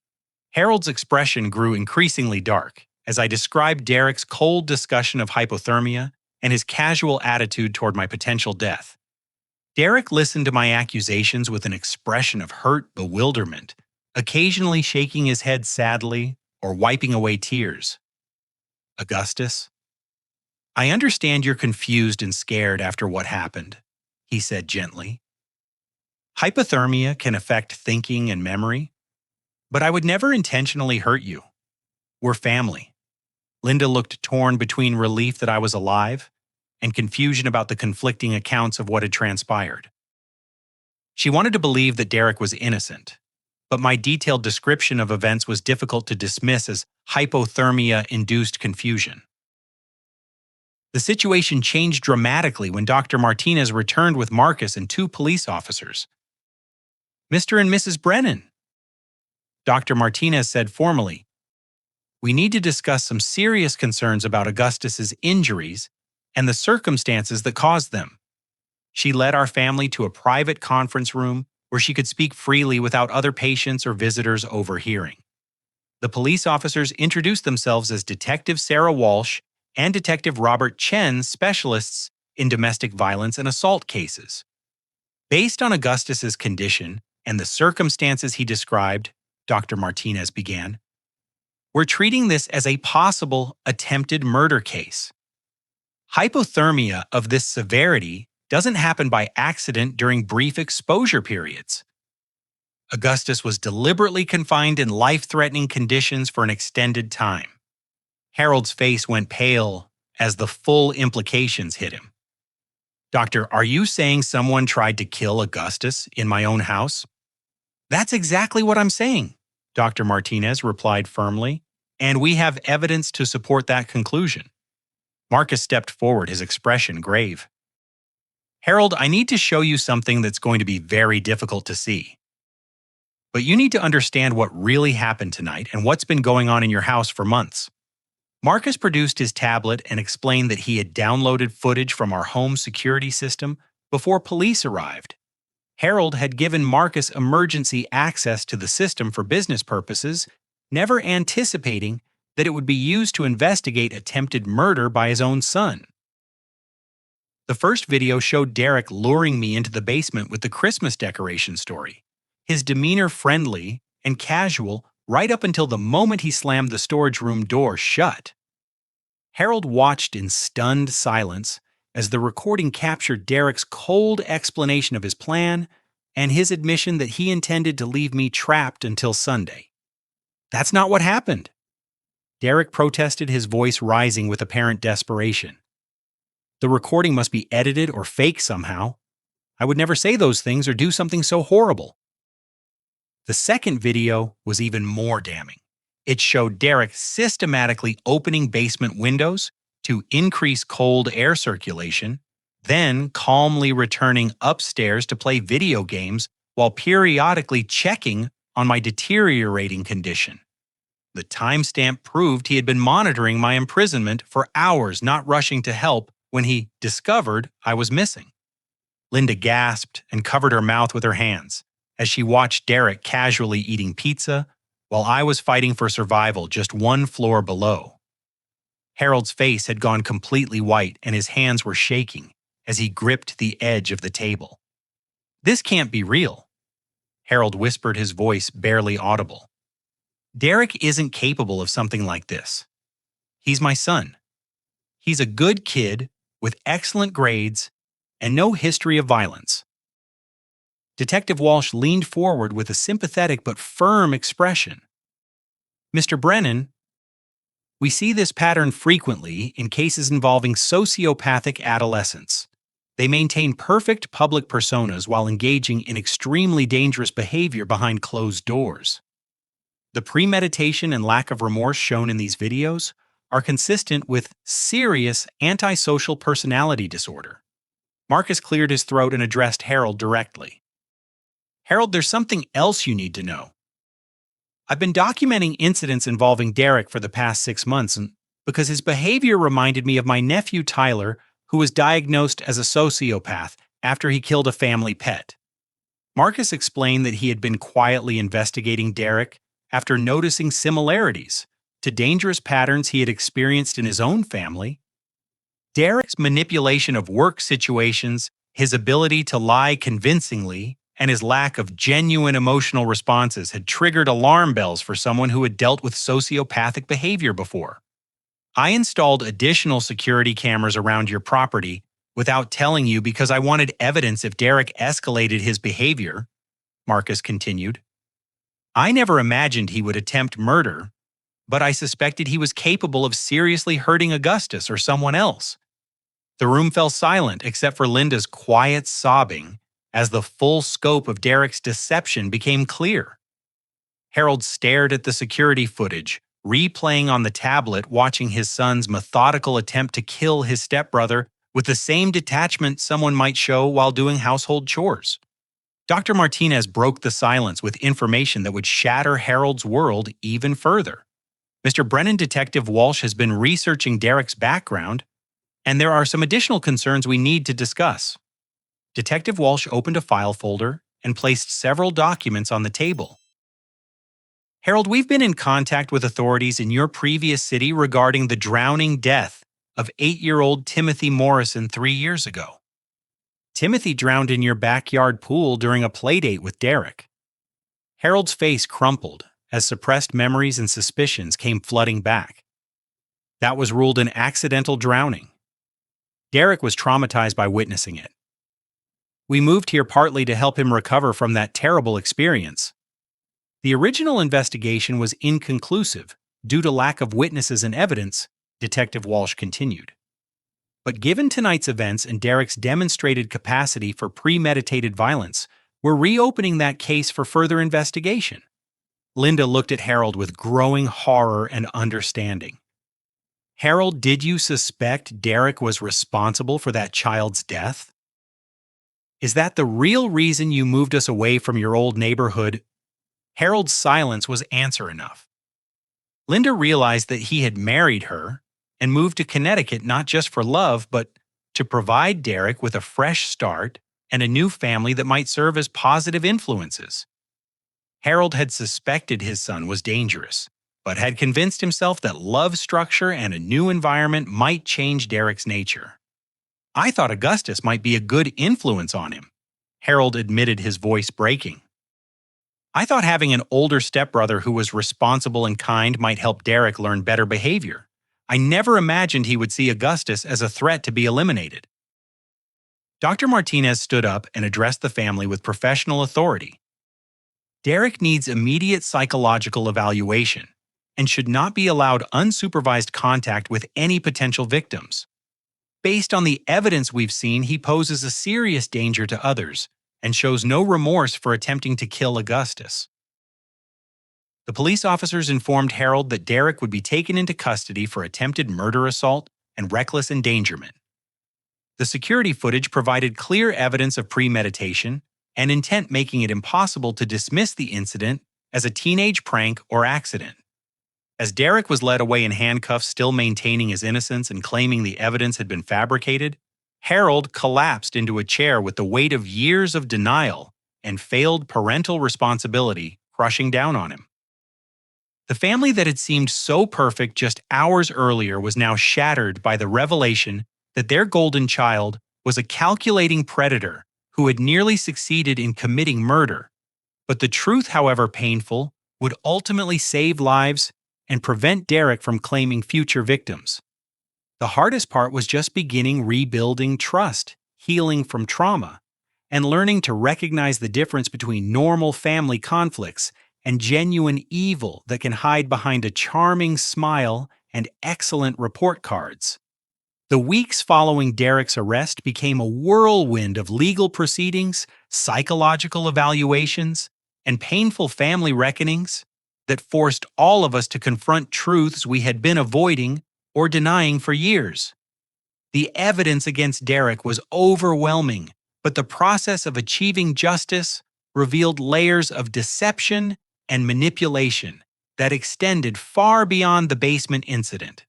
Harold's expression grew increasingly dark as I described Derek's cold discussion of hypothermia and his casual attitude toward my potential death. Derek listened to my accusations with an expression of hurt bewilderment, occasionally shaking his head sadly or wiping away tears. "Augustus, I understand you're confused and scared after what happened," he said gently. "Hypothermia can affect thinking and memory, but I would never intentionally hurt you. We're family." Linda looked torn between relief that I was alive and confusion about the conflicting accounts of what had transpired. She wanted to believe that Derek was innocent, but my detailed description of events was difficult to dismiss as hypothermia-induced confusion. The situation changed dramatically when Dr. Martinez returned with Marcus and 2 police officers. "Mr. and Mrs. Brennan," Dr. Martinez said formally, "we need to discuss some serious concerns about Augustus's injuries and the circumstances that caused them." She led our family to a private conference room where she could speak freely without other patients or visitors overhearing. The police officers introduced themselves as Detective Sarah Walsh and Detective Robert Chen, specialists in domestic violence and assault cases. Based on Augustus's condition and the circumstances he described, Dr. Martinez began, "we're treating this as a possible attempted murder case. Hypothermia of this severity doesn't happen by accident during brief exposure periods. Augustus was deliberately confined in life-threatening conditions for an extended time." Harold's face went pale as the full implications hit him. "Doctor, are you saying someone tried to kill Augustus in my own house?" "That's exactly what I'm saying," Dr. Martinez replied firmly, "and we have evidence to support that conclusion." Marcus stepped forward, his expression grave. Harold, I need to show you something that's going to be very difficult to see. But you need to understand what really happened tonight and what's been going on in your house for months. Marcus produced his tablet and explained that he had downloaded footage from our home security system before police arrived. Harold had given Marcus emergency access to the system for business purposes, never anticipating that it would be used to investigate attempted murder by his own son. The first video showed Derek luring me into the basement with the Christmas decoration story. His demeanor friendly and casual right up until the moment he slammed the storage room door shut. Harold watched in stunned silence as the recording captured Derek's cold explanation of his plan and his admission that he intended to leave me trapped until Sunday. That's not what happened. Derek protested, his voice rising with apparent desperation. The recording must be edited or fake somehow. I would never say those things or do something so horrible. The second video was even more damning. It showed Derek systematically opening basement windows to increase cold air circulation, then calmly returning upstairs to play video games while periodically checking on my deteriorating condition. The timestamp proved he had been monitoring my imprisonment for hours, not rushing to help when he discovered I was missing. Linda gasped and covered her mouth with her hands as she watched Derek casually eating pizza while I was fighting for survival just one floor below. Harold's face had gone completely white and his hands were shaking as he gripped the edge of the table. "This can't be real," Harold whispered, his voice barely audible. "Derek isn't capable of something like this. He's my son. He's a good kid with excellent grades and no history of violence." Detective Walsh leaned forward with a sympathetic but firm expression. "Mr. Brennan, we see this pattern frequently in cases involving sociopathic adolescents. They maintain perfect public personas while engaging in extremely dangerous behavior behind closed doors. The premeditation and lack of remorse shown in these videos are consistent with serious antisocial personality disorder." Marcus cleared his throat and addressed Harold directly. "Harold, there's something else you need to know. I've been documenting incidents involving Derek for the past 6 months because his behavior reminded me of my nephew Tyler, who was diagnosed as a sociopath after he killed a family pet." Marcus explained that he had been quietly investigating Derek after noticing similarities to dangerous patterns he had experienced in his own family. Derek's manipulation of work situations, his ability to lie convincingly, and his lack of genuine emotional responses had triggered alarm bells for someone who had dealt with sociopathic behavior before. "I installed additional security cameras around your property without telling you because I wanted evidence if Derek escalated his behavior," Marcus continued. "I never imagined he would attempt murder, but I suspected he was capable of seriously hurting Augustus or someone else." The room fell silent except for Linda's quiet sobbing as the full scope of Derek's deception became clear. Harold stared at the security footage, replaying on the tablet, watching his son's methodical attempt to kill his stepbrother with the same detachment someone might show while doing household chores. Dr. Martinez broke the silence with information that would shatter Harold's world even further. "Mr. Brennan, Detective Walsh has been researching Derek's background, and there are some additional concerns we need to discuss." Detective Walsh opened a file folder and placed several documents on the table. "Harold, we've been in contact with authorities in your previous city regarding the drowning death of 8-year-old Timothy Morrison 3 years ago. Timothy drowned in your backyard pool during a playdate with Derek." Harold's face crumpled as suppressed memories and suspicions came flooding back. "That was ruled an accidental drowning. Derek was traumatized by witnessing it. We moved here partly to help him recover from that terrible experience. The original investigation was inconclusive due to lack of witnesses and evidence," Detective Walsh continued. "But given tonight's events and Derek's demonstrated capacity for premeditated violence, we're reopening that case for further investigation." Linda looked at Harold with growing horror and understanding. Harold, did you suspect Derek was responsible for that child's death? Is that the real reason you moved us away from your old neighborhood? Harold's silence was answer enough. Linda realized that he had married her and moved to Connecticut not just for love, but to provide Derek with a fresh start and a new family that might serve as positive influences. Harold had suspected his son was dangerous, but had convinced himself that love structure and a new environment might change Derek's nature. I thought Augustus might be a good influence on him, Harold admitted, his voice breaking. I thought having an older stepbrother who was responsible and kind might help Derek learn better behavior. I never imagined he would see Augustus as a threat to be eliminated. Dr. Martinez stood up and addressed the family with professional authority. Derek needs immediate psychological evaluation and should not be allowed unsupervised contact with any potential victims. Based on the evidence we've seen, he poses a serious danger to others and shows no remorse for attempting to kill Augustus. The police officers informed Harold that Derek would be taken into custody for attempted murder assault and reckless endangerment. The security footage provided clear evidence of premeditation and intent, making it impossible to dismiss the incident as a teenage prank or accident. As Derek was led away in handcuffs, still maintaining his innocence and claiming the evidence had been fabricated, Harold collapsed into a chair with the weight of years of denial and failed parental responsibility crushing down on him. The family that had seemed so perfect just hours earlier was now shattered by the revelation that their golden child was a calculating predator who had nearly succeeded in committing murder. But the truth, however painful, would ultimately save lives and prevent Derek from claiming future victims. The hardest part was just beginning rebuilding trust, healing from trauma, and learning to recognize the difference between normal family conflicts and genuine evil that can hide behind a charming smile and excellent report cards. The weeks following Derek's arrest became a whirlwind of legal proceedings, psychological evaluations, and painful family reckonings that forced all of us to confront truths we had been avoiding or denying for years. The evidence against Derek was overwhelming, but the process of achieving justice revealed layers of deception and manipulation that extended far beyond the basement incident.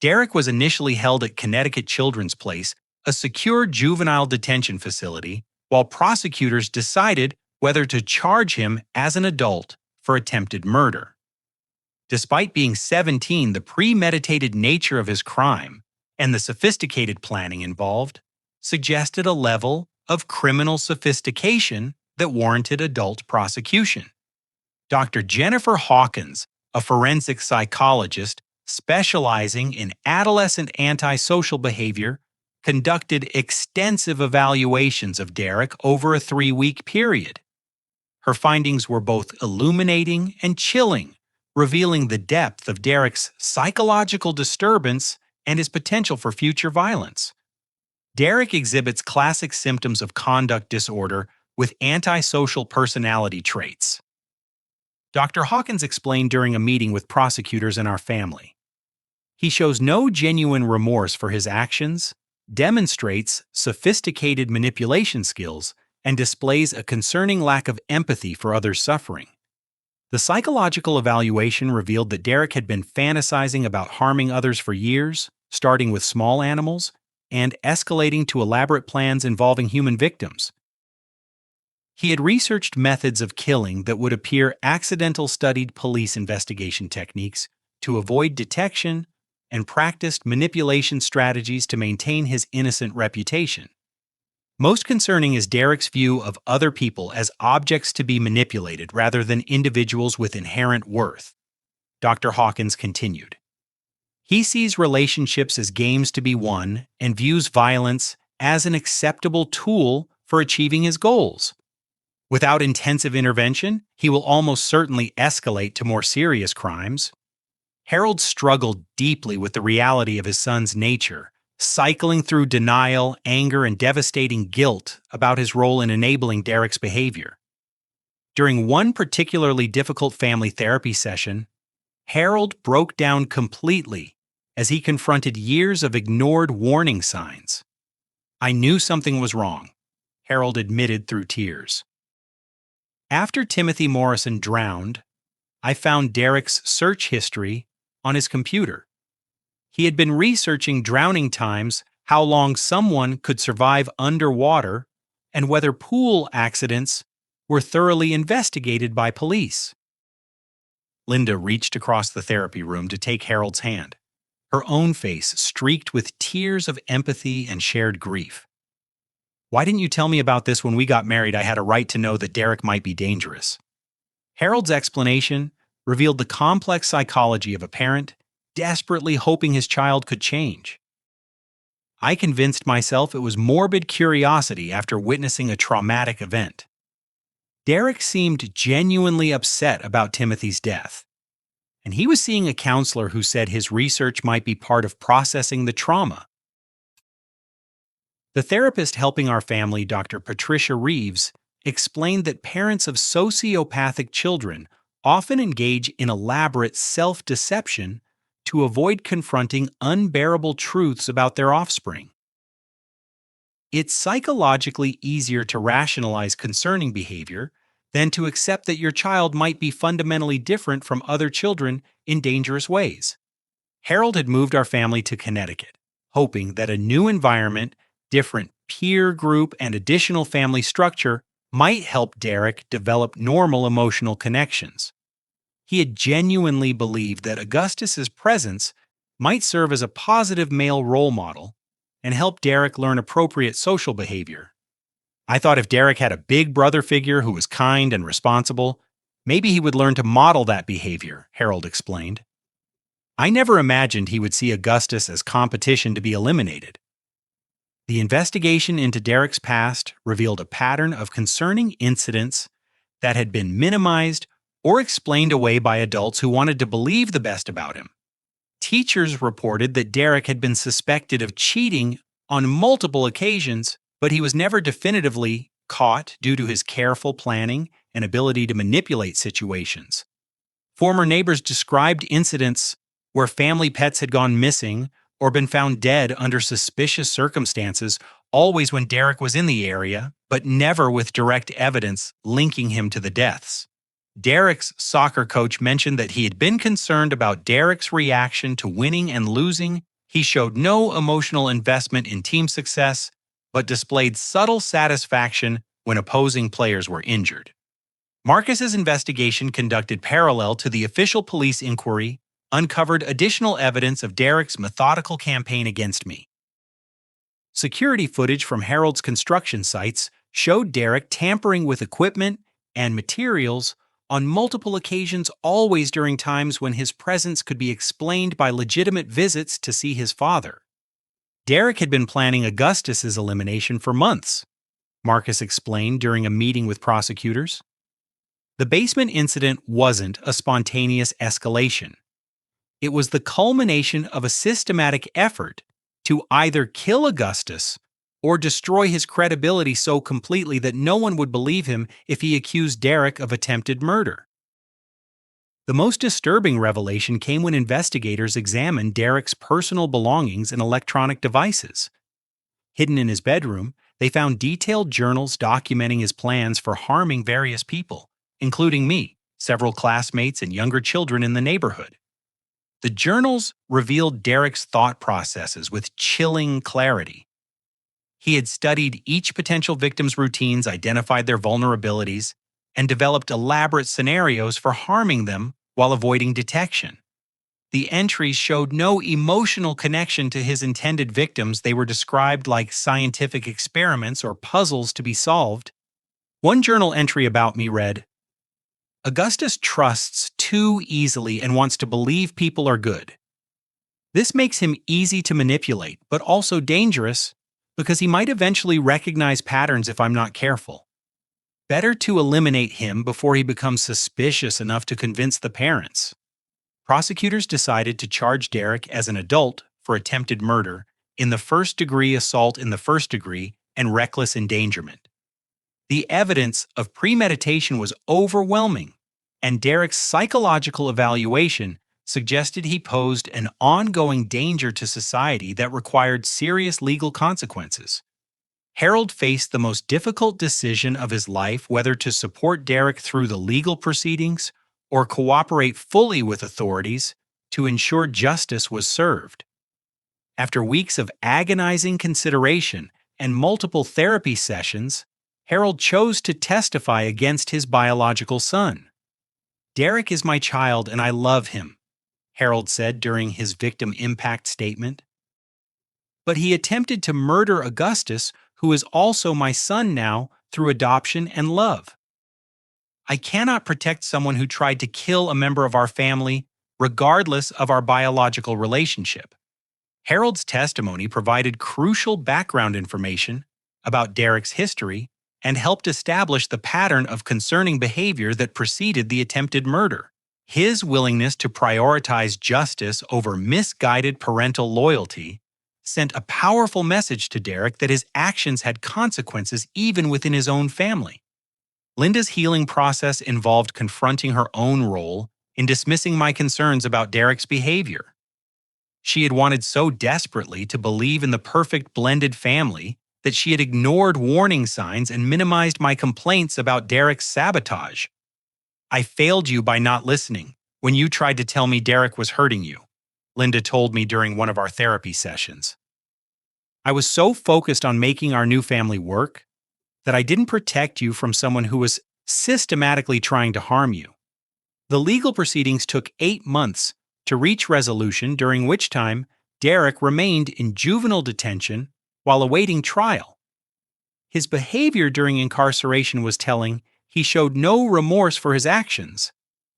Derek was initially held at Connecticut Children's Place, a secure juvenile detention facility, while prosecutors decided whether to charge him as an adult for attempted murder. Despite being 17, the premeditated nature of his crime and the sophisticated planning involved suggested a level of criminal sophistication that warranted adult prosecution. Dr. Jennifer Hawkins, a forensic psychologist specializing in adolescent antisocial behavior, conducted extensive evaluations of Derek over a 3-week period. Her findings were both illuminating and chilling, revealing the depth of Derek's psychological disturbance and his potential for future violence. Derek exhibits classic symptoms of conduct disorder with antisocial personality traits. Dr. Hawkins explained during a meeting with prosecutors and our family. He shows no genuine remorse for his actions, demonstrates sophisticated manipulation skills, and displays a concerning lack of empathy for others' suffering. The psychological evaluation revealed that Derek had been fantasizing about harming others for years, starting with small animals and escalating to elaborate plans involving human victims. He had researched methods of killing that would appear accidental, studied police investigation techniques to avoid detection, and practiced manipulation strategies to maintain his innocent reputation. Most concerning is Derek's view of other people as objects to be manipulated rather than individuals with inherent worth. Dr. Hawkins continued. He sees relationships as games to be won and views violence as an acceptable tool for achieving his goals. Without intensive intervention, he will almost certainly escalate to more serious crimes. Harold struggled deeply with the reality of his son's nature, cycling through denial, anger, and devastating guilt about his role in enabling Derek's behavior. During one particularly difficult family therapy session, Harold broke down completely as he confronted years of ignored warning signs. I knew something was wrong, Harold admitted through tears. After Timothy Morrison drowned, I found Derek's search history on his computer. He had been researching drowning times, how long someone could survive underwater, and whether pool accidents were thoroughly investigated by police. Linda reached across the therapy room to take Harold's hand, her own face streaked with tears of empathy and shared grief. Why didn't you tell me about this when we got married? I had a right to know that Derek might be dangerous. Harold's explanation revealed the complex psychology of a parent desperately hoping his child could change. I convinced myself it was morbid curiosity after witnessing a traumatic event. Derek seemed genuinely upset about Timothy's death, and he was seeing a counselor who said his research might be part of processing the trauma. The therapist helping our family, Dr. Patricia Reeves, explained that parents of sociopathic children often engage in elaborate self-deception to avoid confronting unbearable truths about their offspring. It's psychologically easier to rationalize concerning behavior than to accept that your child might be fundamentally different from other children in dangerous ways. Harold had moved our family to Connecticut, hoping that a new environment, different peer group, and additional family structure might help Derek develop normal emotional connections. He had genuinely believed that Augustus's presence might serve as a positive male role model and help Derek learn appropriate social behavior. I thought if Derek had a big brother figure who was kind and responsible, maybe he would learn to model that behavior, Harold explained. I never imagined he would see Augustus as competition to be eliminated. The investigation into Derek's past revealed a pattern of concerning incidents that had been minimized or explained away by adults who wanted to believe the best about him. Teachers reported that Derek had been suspected of cheating on multiple occasions, but he was never definitively caught due to his careful planning and ability to manipulate situations. Former neighbors described incidents where family pets had gone missing or been found dead under suspicious circumstances, always when Derek was in the area, but never with direct evidence linking him to the deaths. Derek's soccer coach mentioned that he had been concerned about Derek's reaction to winning and losing. He showed no emotional investment in team success, but displayed subtle satisfaction when opposing players were injured. Marcus's investigation, conducted parallel to the official police inquiry, uncovered additional evidence of Derek's methodical campaign against me. Security footage from Harold's construction sites showed Derek tampering with equipment and materials on multiple occasions, always during times when his presence could be explained by legitimate visits to see his father. Derek had been planning Augustus's elimination for months, Marcus explained during a meeting with prosecutors. The basement incident wasn't a spontaneous escalation. It was the culmination of a systematic effort to either kill Augustus or destroy his credibility so completely that no one would believe him if he accused Derek of attempted murder. The most disturbing revelation came when investigators examined Derek's personal belongings and electronic devices. Hidden in his bedroom, they found detailed journals documenting his plans for harming various people, including me, several classmates, and younger children in the neighborhood. The journals revealed Derek's thought processes with chilling clarity. He had studied each potential victim's routines, identified their vulnerabilities, and developed elaborate scenarios for harming them while avoiding detection. The entries showed no emotional connection to his intended victims. They were described like scientific experiments or puzzles to be solved. One journal entry about me read, "Augustus trusts too easily and wants to believe people are good. This makes him easy to manipulate, but also dangerous because he might eventually recognize patterns if I'm not careful. Better to eliminate him before he becomes suspicious enough to convince the parents." Prosecutors decided to charge Derek as an adult for attempted murder in the first-degree assault in the first degree and reckless endangerment. The evidence of premeditation was overwhelming, and Derek's psychological evaluation suggested he posed an ongoing danger to society that required serious legal consequences. Harold faced the most difficult decision of his life, whether to support Derek through the legal proceedings or cooperate fully with authorities to ensure justice was served. After weeks of agonizing consideration and multiple therapy sessions, Harold chose to testify against his biological son. "Derek is my child and I love him," Harold said during his victim impact statement. "But he attempted to murder Augustus, who is also my son now, through adoption and love. I cannot protect someone who tried to kill a member of our family, regardless of our biological relationship." Harold's testimony provided crucial background information about Derek's history and helped establish the pattern of concerning behavior that preceded the attempted murder. His willingness to prioritize justice over misguided parental loyalty sent a powerful message to Derek that his actions had consequences even within his own family. Linda's healing process involved confronting her own role in dismissing my concerns about Derek's behavior. She had wanted so desperately to believe in the perfect blended family that she had ignored warning signs and minimized my complaints about Derek's sabotage. "I failed you by not listening when you tried to tell me Derek was hurting you," Linda told me during one of our therapy sessions. "I was so focused on making our new family work that I didn't protect you from someone who was systematically trying to harm you." The legal proceedings took 8 months to reach resolution, during which time Derek remained in juvenile detention while awaiting trial. His behavior during incarceration was telling. He showed no remorse for his actions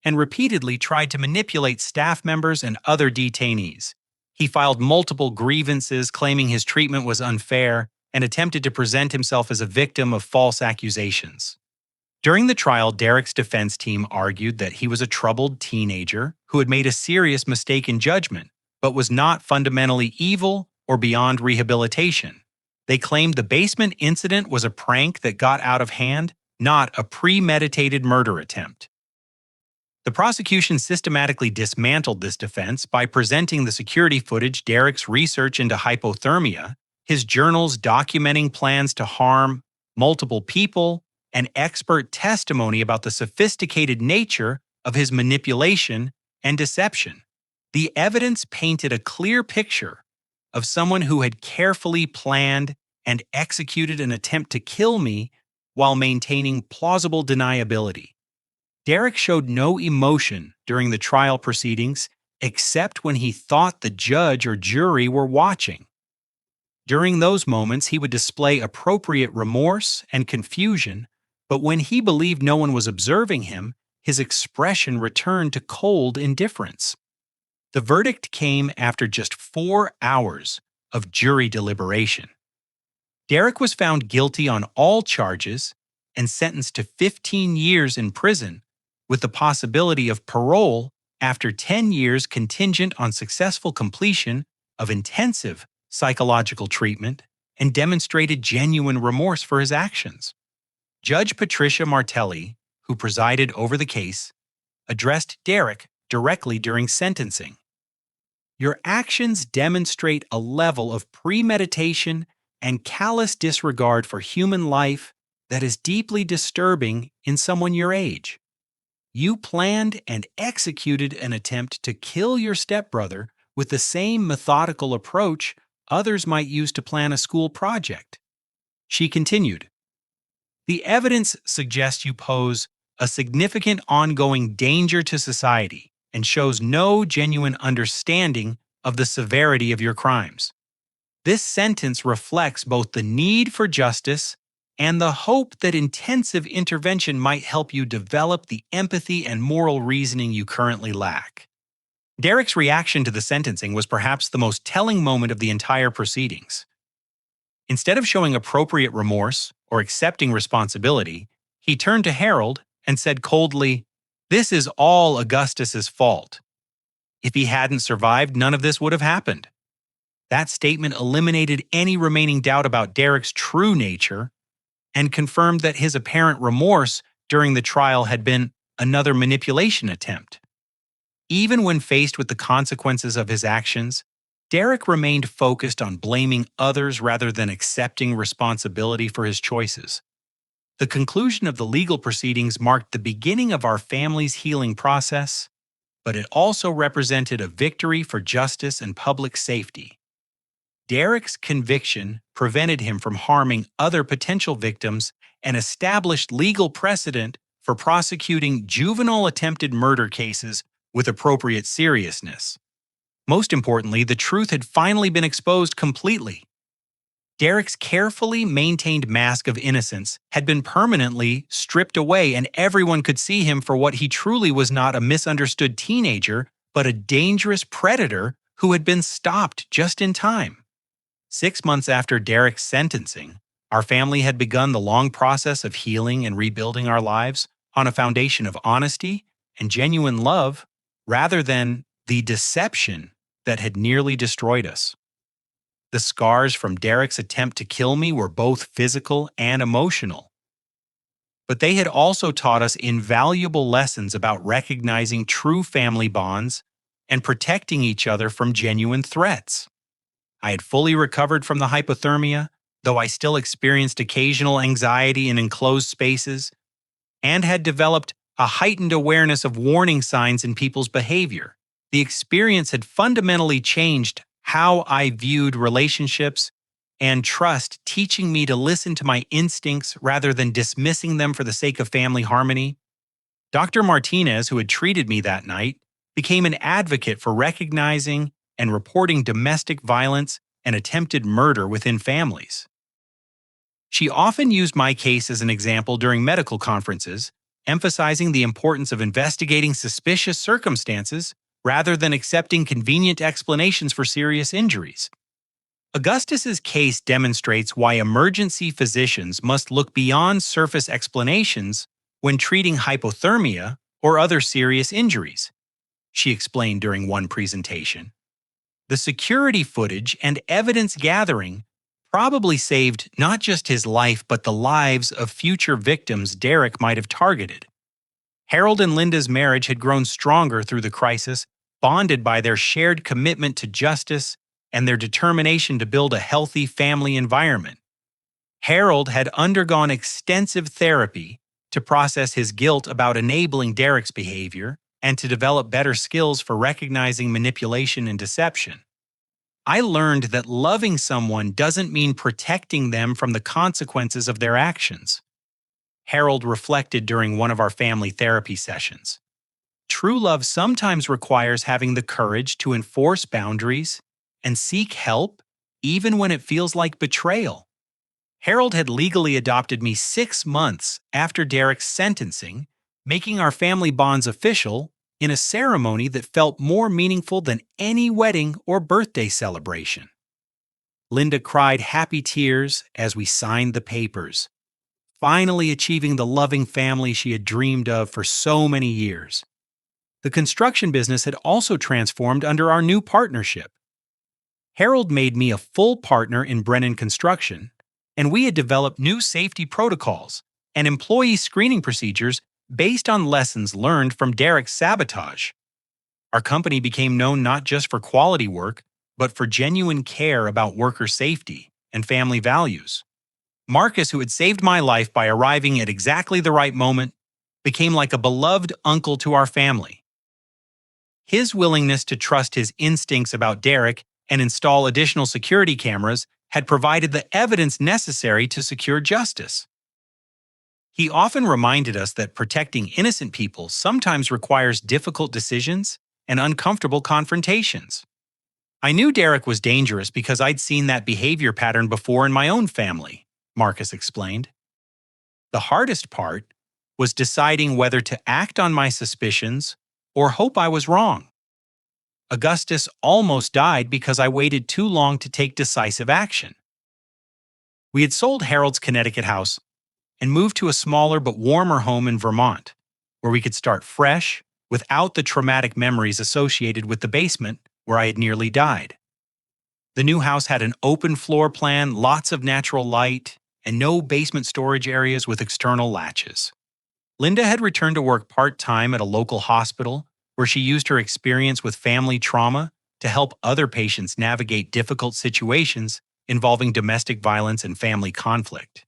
and repeatedly tried to manipulate staff members and other detainees. He filed multiple grievances claiming his treatment was unfair and attempted to present himself as a victim of false accusations. During the trial, Derek's defense team argued that he was a troubled teenager who had made a serious mistake in judgment, but was not fundamentally evil or beyond rehabilitation. They claimed the basement incident was a prank that got out of hand, not a premeditated murder attempt. The prosecution systematically dismantled this defense by presenting the security footage, Derek's research into hypothermia, his journals documenting plans to harm multiple people, and expert testimony about the sophisticated nature of his manipulation and deception. The evidence painted a clear picture of someone who had carefully planned and executed an attempt to kill me while maintaining plausible deniability. Derek showed no emotion during the trial proceedings except when he thought the judge or jury were watching. During those moments, he would display appropriate remorse and confusion, but when he believed no one was observing him, his expression returned to cold indifference. The verdict came after just 4 hours of jury deliberation. Derek was found guilty on all charges and sentenced to 15 years in prison, with the possibility of parole after 10 years contingent on successful completion of intensive psychological treatment and demonstrated genuine remorse for his actions. Judge Patricia Martelli, who presided over the case, addressed Derek directly during sentencing. "Your actions demonstrate a level of premeditation and callous disregard for human life that is deeply disturbing in someone your age. You planned and executed an attempt to kill your stepbrother with the same methodical approach others might use to plan a school project." She continued, "The evidence suggests you pose a significant ongoing danger to society and shows no genuine understanding of the severity of your crimes. This sentence reflects both the need for justice and the hope that intensive intervention might help you develop the empathy and moral reasoning you currently lack." Derek's reaction to the sentencing was perhaps the most telling moment of the entire proceedings. Instead of showing appropriate remorse or accepting responsibility, he turned to Harold and said coldly, "This is all Augustus's fault. If he hadn't survived, none of this would have happened." That statement eliminated any remaining doubt about Derek's true nature and confirmed that his apparent remorse during the trial had been another manipulation attempt. Even when faced with the consequences of his actions, Derek remained focused on blaming others rather than accepting responsibility for his choices. The conclusion of the legal proceedings marked the beginning of our family's healing process, but it also represented a victory for justice and public safety. Derek's conviction prevented him from harming other potential victims and established legal precedent for prosecuting juvenile attempted murder cases with appropriate seriousness. Most importantly, the truth had finally been exposed completely. Derek's carefully maintained mask of innocence had been permanently stripped away, and everyone could see him for what he truly was: not a misunderstood teenager, but a dangerous predator who had been stopped just in time. 6 months after Derek's sentencing, our family had begun the long process of healing and rebuilding our lives on a foundation of honesty and genuine love, rather than the deception that had nearly destroyed us. The scars from Derek's attempt to kill me were both physical and emotional, but they had also taught us invaluable lessons about recognizing true family bonds and protecting each other from genuine threats. I had fully recovered from the hypothermia, though I still experienced occasional anxiety in enclosed spaces, and had developed a heightened awareness of warning signs in people's behavior. The experience had fundamentally changed how I viewed relationships and trust, teaching me to listen to my instincts rather than dismissing them for the sake of family harmony. Dr. Martinez, who had treated me that night, became an advocate for recognizing and reporting domestic violence and attempted murder within families. She often used my case as an example during medical conferences, emphasizing the importance of investigating suspicious circumstances rather than accepting convenient explanations for serious injuries. Augustus's case demonstrates why emergency physicians must look beyond surface explanations when treating hypothermia or other serious injuries, she explained during one presentation. The security footage and evidence gathering probably saved not just his life but the lives of future victims Derek might have targeted. Harold and Linda's marriage had grown stronger through the crisis, bonded by their shared commitment to justice and their determination to build a healthy family environment. Harold had undergone extensive therapy to process his guilt about enabling Derek's behavior and to develop better skills for recognizing manipulation and deception. I learned that loving someone doesn't mean protecting them from the consequences of their actions. Harold reflected during one of our family therapy sessions. True love sometimes requires having the courage to enforce boundaries and seek help, even when it feels like betrayal. Harold had legally adopted me 6 months after Derek's sentencing, making our family bonds official in a ceremony that felt more meaningful than any wedding or birthday celebration. Linda cried happy tears as we signed the papers, finally achieving the loving family she had dreamed of for so many years. The construction business had also transformed under our new partnership. Harold made me a full partner in Brennan Construction, and we had developed new safety protocols and employee screening procedures based on lessons learned from Derek's sabotage. Our company became known not just for quality work, but for genuine care about worker safety and family values. Marcus, who had saved my life by arriving at exactly the right moment, became like a beloved uncle to our family. His willingness to trust his instincts about Derek and install additional security cameras had provided the evidence necessary to secure justice. He often reminded us that protecting innocent people sometimes requires difficult decisions and uncomfortable confrontations. I knew Derek was dangerous because I'd seen that behavior pattern before in my own family, Marcus explained. The hardest part was deciding whether to act on my suspicions or hope I was wrong. Augustus almost died because I waited too long to take decisive action. We had sold Harold's Connecticut house and moved to a smaller but warmer home in Vermont, where we could start fresh without the traumatic memories associated with the basement where I had nearly died. The new house had an open floor plan, lots of natural light, and no basement storage areas with external latches. Linda had returned to work part-time at a local hospital, where she used her experience with family trauma to help other patients navigate difficult situations involving domestic violence and family conflict.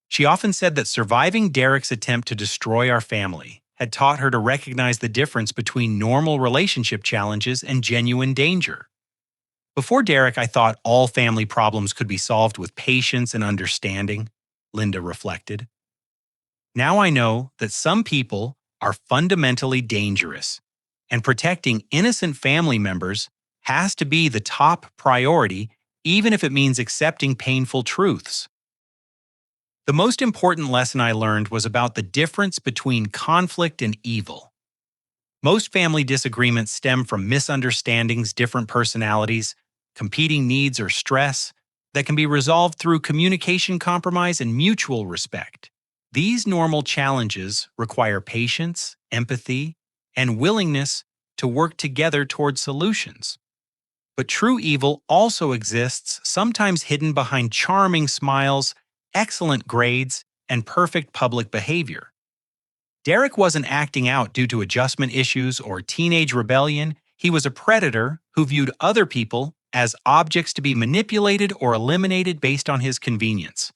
She often said that surviving Derek's attempt to destroy our family had taught her to recognize the difference between normal relationship challenges and genuine danger. Before Derek, I thought all family problems could be solved with patience and understanding, Linda reflected. Now I know that some people are fundamentally dangerous, and protecting innocent family members has to be the top priority, even if it means accepting painful truths. The most important lesson I learned was about the difference between conflict and evil. Most family disagreements stem from misunderstandings, different personalities, competing needs, or stress that can be resolved through communication, compromise, and mutual respect. These normal challenges require patience, empathy, and willingness to work together toward solutions. But true evil also exists, sometimes hidden behind charming smiles, excellent grades, and perfect public behavior. Derek wasn't acting out due to adjustment issues or teenage rebellion. He was a predator who viewed other people as objects to be manipulated or eliminated based on his convenience.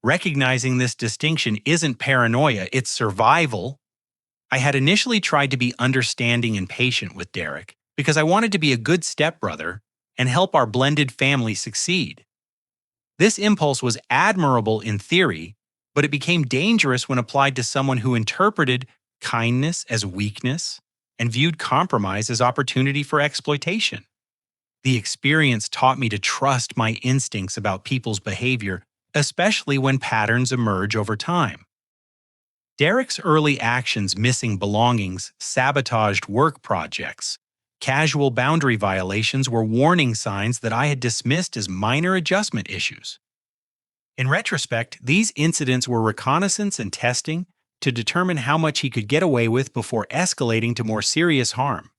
Recognizing this distinction isn't paranoia, it's survival. I had initially tried to be understanding and patient with Derek because I wanted to be a good stepbrother and help our blended family succeed. This impulse was admirable in theory, but it became dangerous when applied to someone who interpreted kindness as weakness and viewed compromise as opportunity for exploitation. The experience taught me to trust my instincts about people's behavior, especially when patterns emerge over time. Derek's early actions, missing belongings, sabotaged work projects, casual boundary violations were warning signs that I had dismissed as minor adjustment issues. In retrospect, these incidents were reconnaissance and testing to determine how much he could get away with before escalating to more serious harm.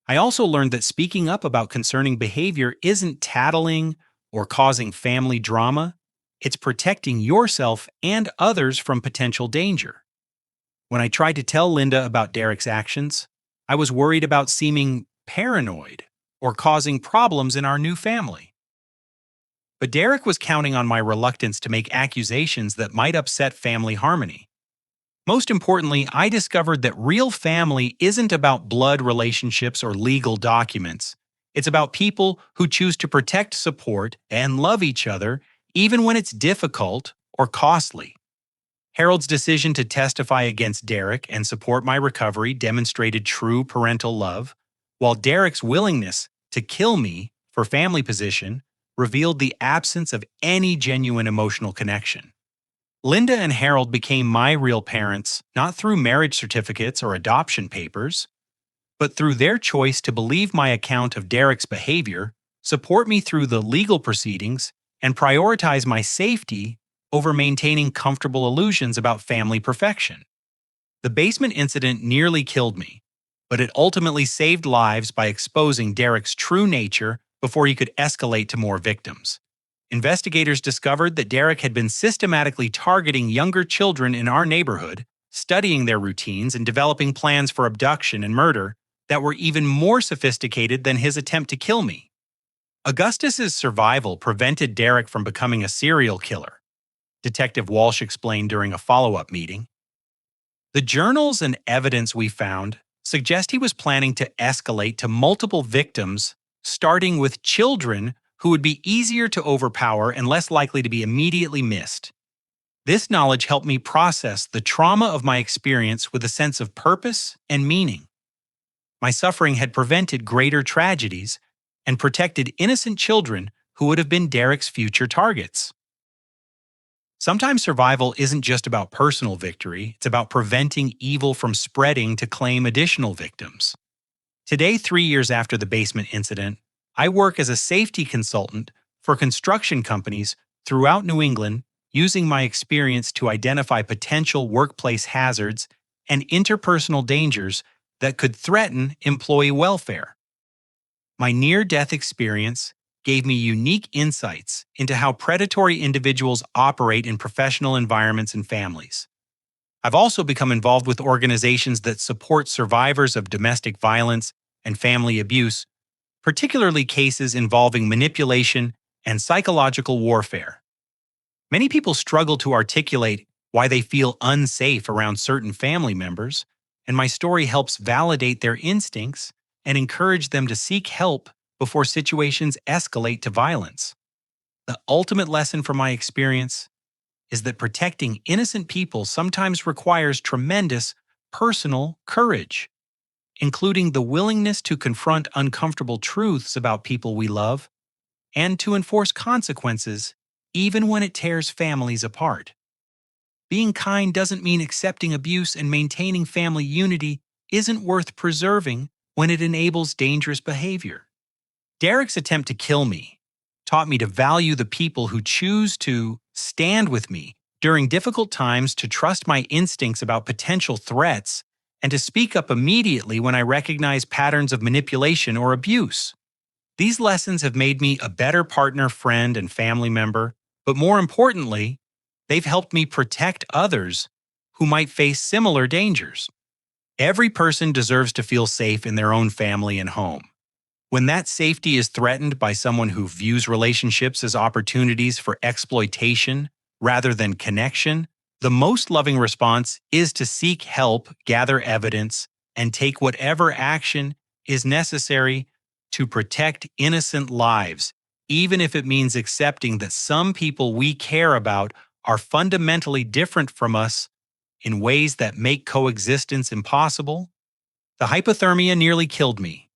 I also learned that speaking up about concerning behavior isn't tattling or causing family drama, it's protecting yourself and others from potential danger. When I tried to tell Linda about Derek's actions, I was worried about seeming paranoid or causing problems in our new family. But Derek was counting on my reluctance to make accusations that might upset family harmony. Most importantly, I discovered that real family isn't about blood relationships or legal documents. It's about people who choose to protect, support, and love each other even when it's difficult or costly. Harold's decision to testify against Derek and support my recovery demonstrated true parental love, while Derek's willingness to kill me for family position revealed the absence of any genuine emotional connection. Linda and Harold became my real parents not through marriage certificates or adoption papers, but through their choice to believe my account of Derek's behavior, support me through the legal proceedings, and prioritize my safety over maintaining comfortable illusions about family perfection. The basement incident nearly killed me, but it ultimately saved lives by exposing Derek's true nature before he could escalate to more victims. Investigators discovered that Derek had been systematically targeting younger children in our neighborhood, studying their routines and developing plans for abduction and murder that were even more sophisticated than his attempt to kill me. Augustus's survival prevented Derek from becoming a serial killer, Detective Walsh explained during a follow-up meeting. The journals and evidence we found suggest he was planning to escalate to multiple victims, starting with children who would be easier to overpower and less likely to be immediately missed. This knowledge helped me process the trauma of my experience with a sense of purpose and meaning. My suffering had prevented greater tragedies and protected innocent children who would have been Derek's future targets. Sometimes survival isn't just about personal victory, it's about preventing evil from spreading to claim additional victims. Today, 3 years after the basement incident, I work as a safety consultant for construction companies throughout New England, using my experience to identify potential workplace hazards and interpersonal dangers that could threaten employee welfare. My near-death experience gave me unique insights into how predatory individuals operate in professional environments and families. I've also become involved with organizations that support survivors of domestic violence and family abuse, particularly cases involving manipulation and psychological warfare. Many people struggle to articulate why they feel unsafe around certain family members, and my story helps validate their instincts and encourage them to seek help before situations escalate to violence. The ultimate lesson from my experience is that protecting innocent people sometimes requires tremendous personal courage, including the willingness to confront uncomfortable truths about people we love and to enforce consequences even when it tears families apart. Being kind doesn't mean accepting abuse, and maintaining family unity isn't worth preserving when it enables dangerous behavior. Derek's attempt to kill me taught me to value the people who choose to stand with me during difficult times, to trust my instincts about potential threats, and to speak up immediately when I recognize patterns of manipulation or abuse. These lessons have made me a better partner, friend, and family member, but more importantly, they've helped me protect others who might face similar dangers. Every person deserves to feel safe in their own family and home. When that safety is threatened by someone who views relationships as opportunities for exploitation rather than connection, the most loving response is to seek help, gather evidence, and take whatever action is necessary to protect innocent lives, even if it means accepting that some people we care about are fundamentally different from us in ways that make coexistence impossible. The hypothermia nearly killed me,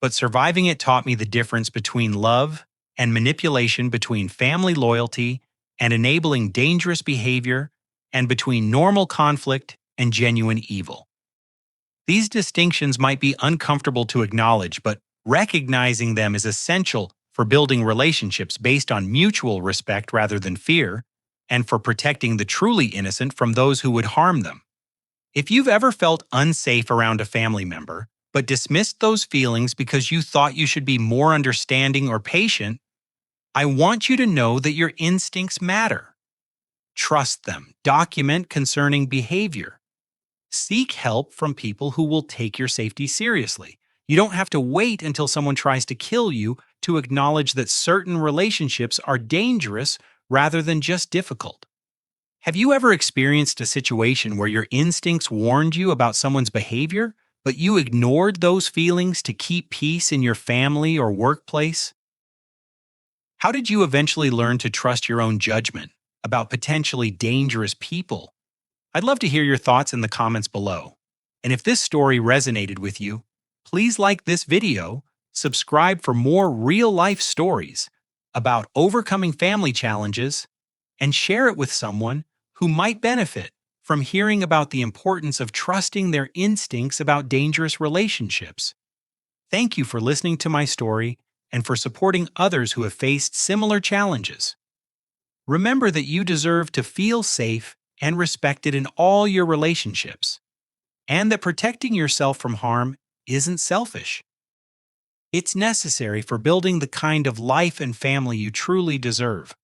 but surviving it taught me the difference between love and manipulation, between family loyalty and enabling dangerous behavior, and between normal conflict and genuine evil. These distinctions might be uncomfortable to acknowledge, but recognizing them is essential for building relationships based on mutual respect rather than fear, and for protecting the truly innocent from those who would harm them. If you've ever felt unsafe around a family member, but dismissed those feelings because you thought you should be more understanding or patient, I want you to know that your instincts matter. Trust them. Document concerning behavior. Seek help from people who will take your safety seriously. You don't have to wait until someone tries to kill you to acknowledge that certain relationships are dangerous rather than just difficult. Have you ever experienced a situation where your instincts warned you about someone's behavior, but you ignored those feelings to keep peace in your family or workplace? How did you eventually learn to trust your own judgment about potentially dangerous people? I'd love to hear your thoughts in the comments below. And if this story resonated with you, please like this video, subscribe for more real-life stories about overcoming family challenges, and share it with someone who might benefit from hearing about the importance of trusting their instincts about dangerous relationships. Thank you for listening to my story and for supporting others who have faced similar challenges. Remember that you deserve to feel safe and respected in all your relationships, and that protecting yourself from harm isn't selfish. It's necessary for building the kind of life and family you truly deserve.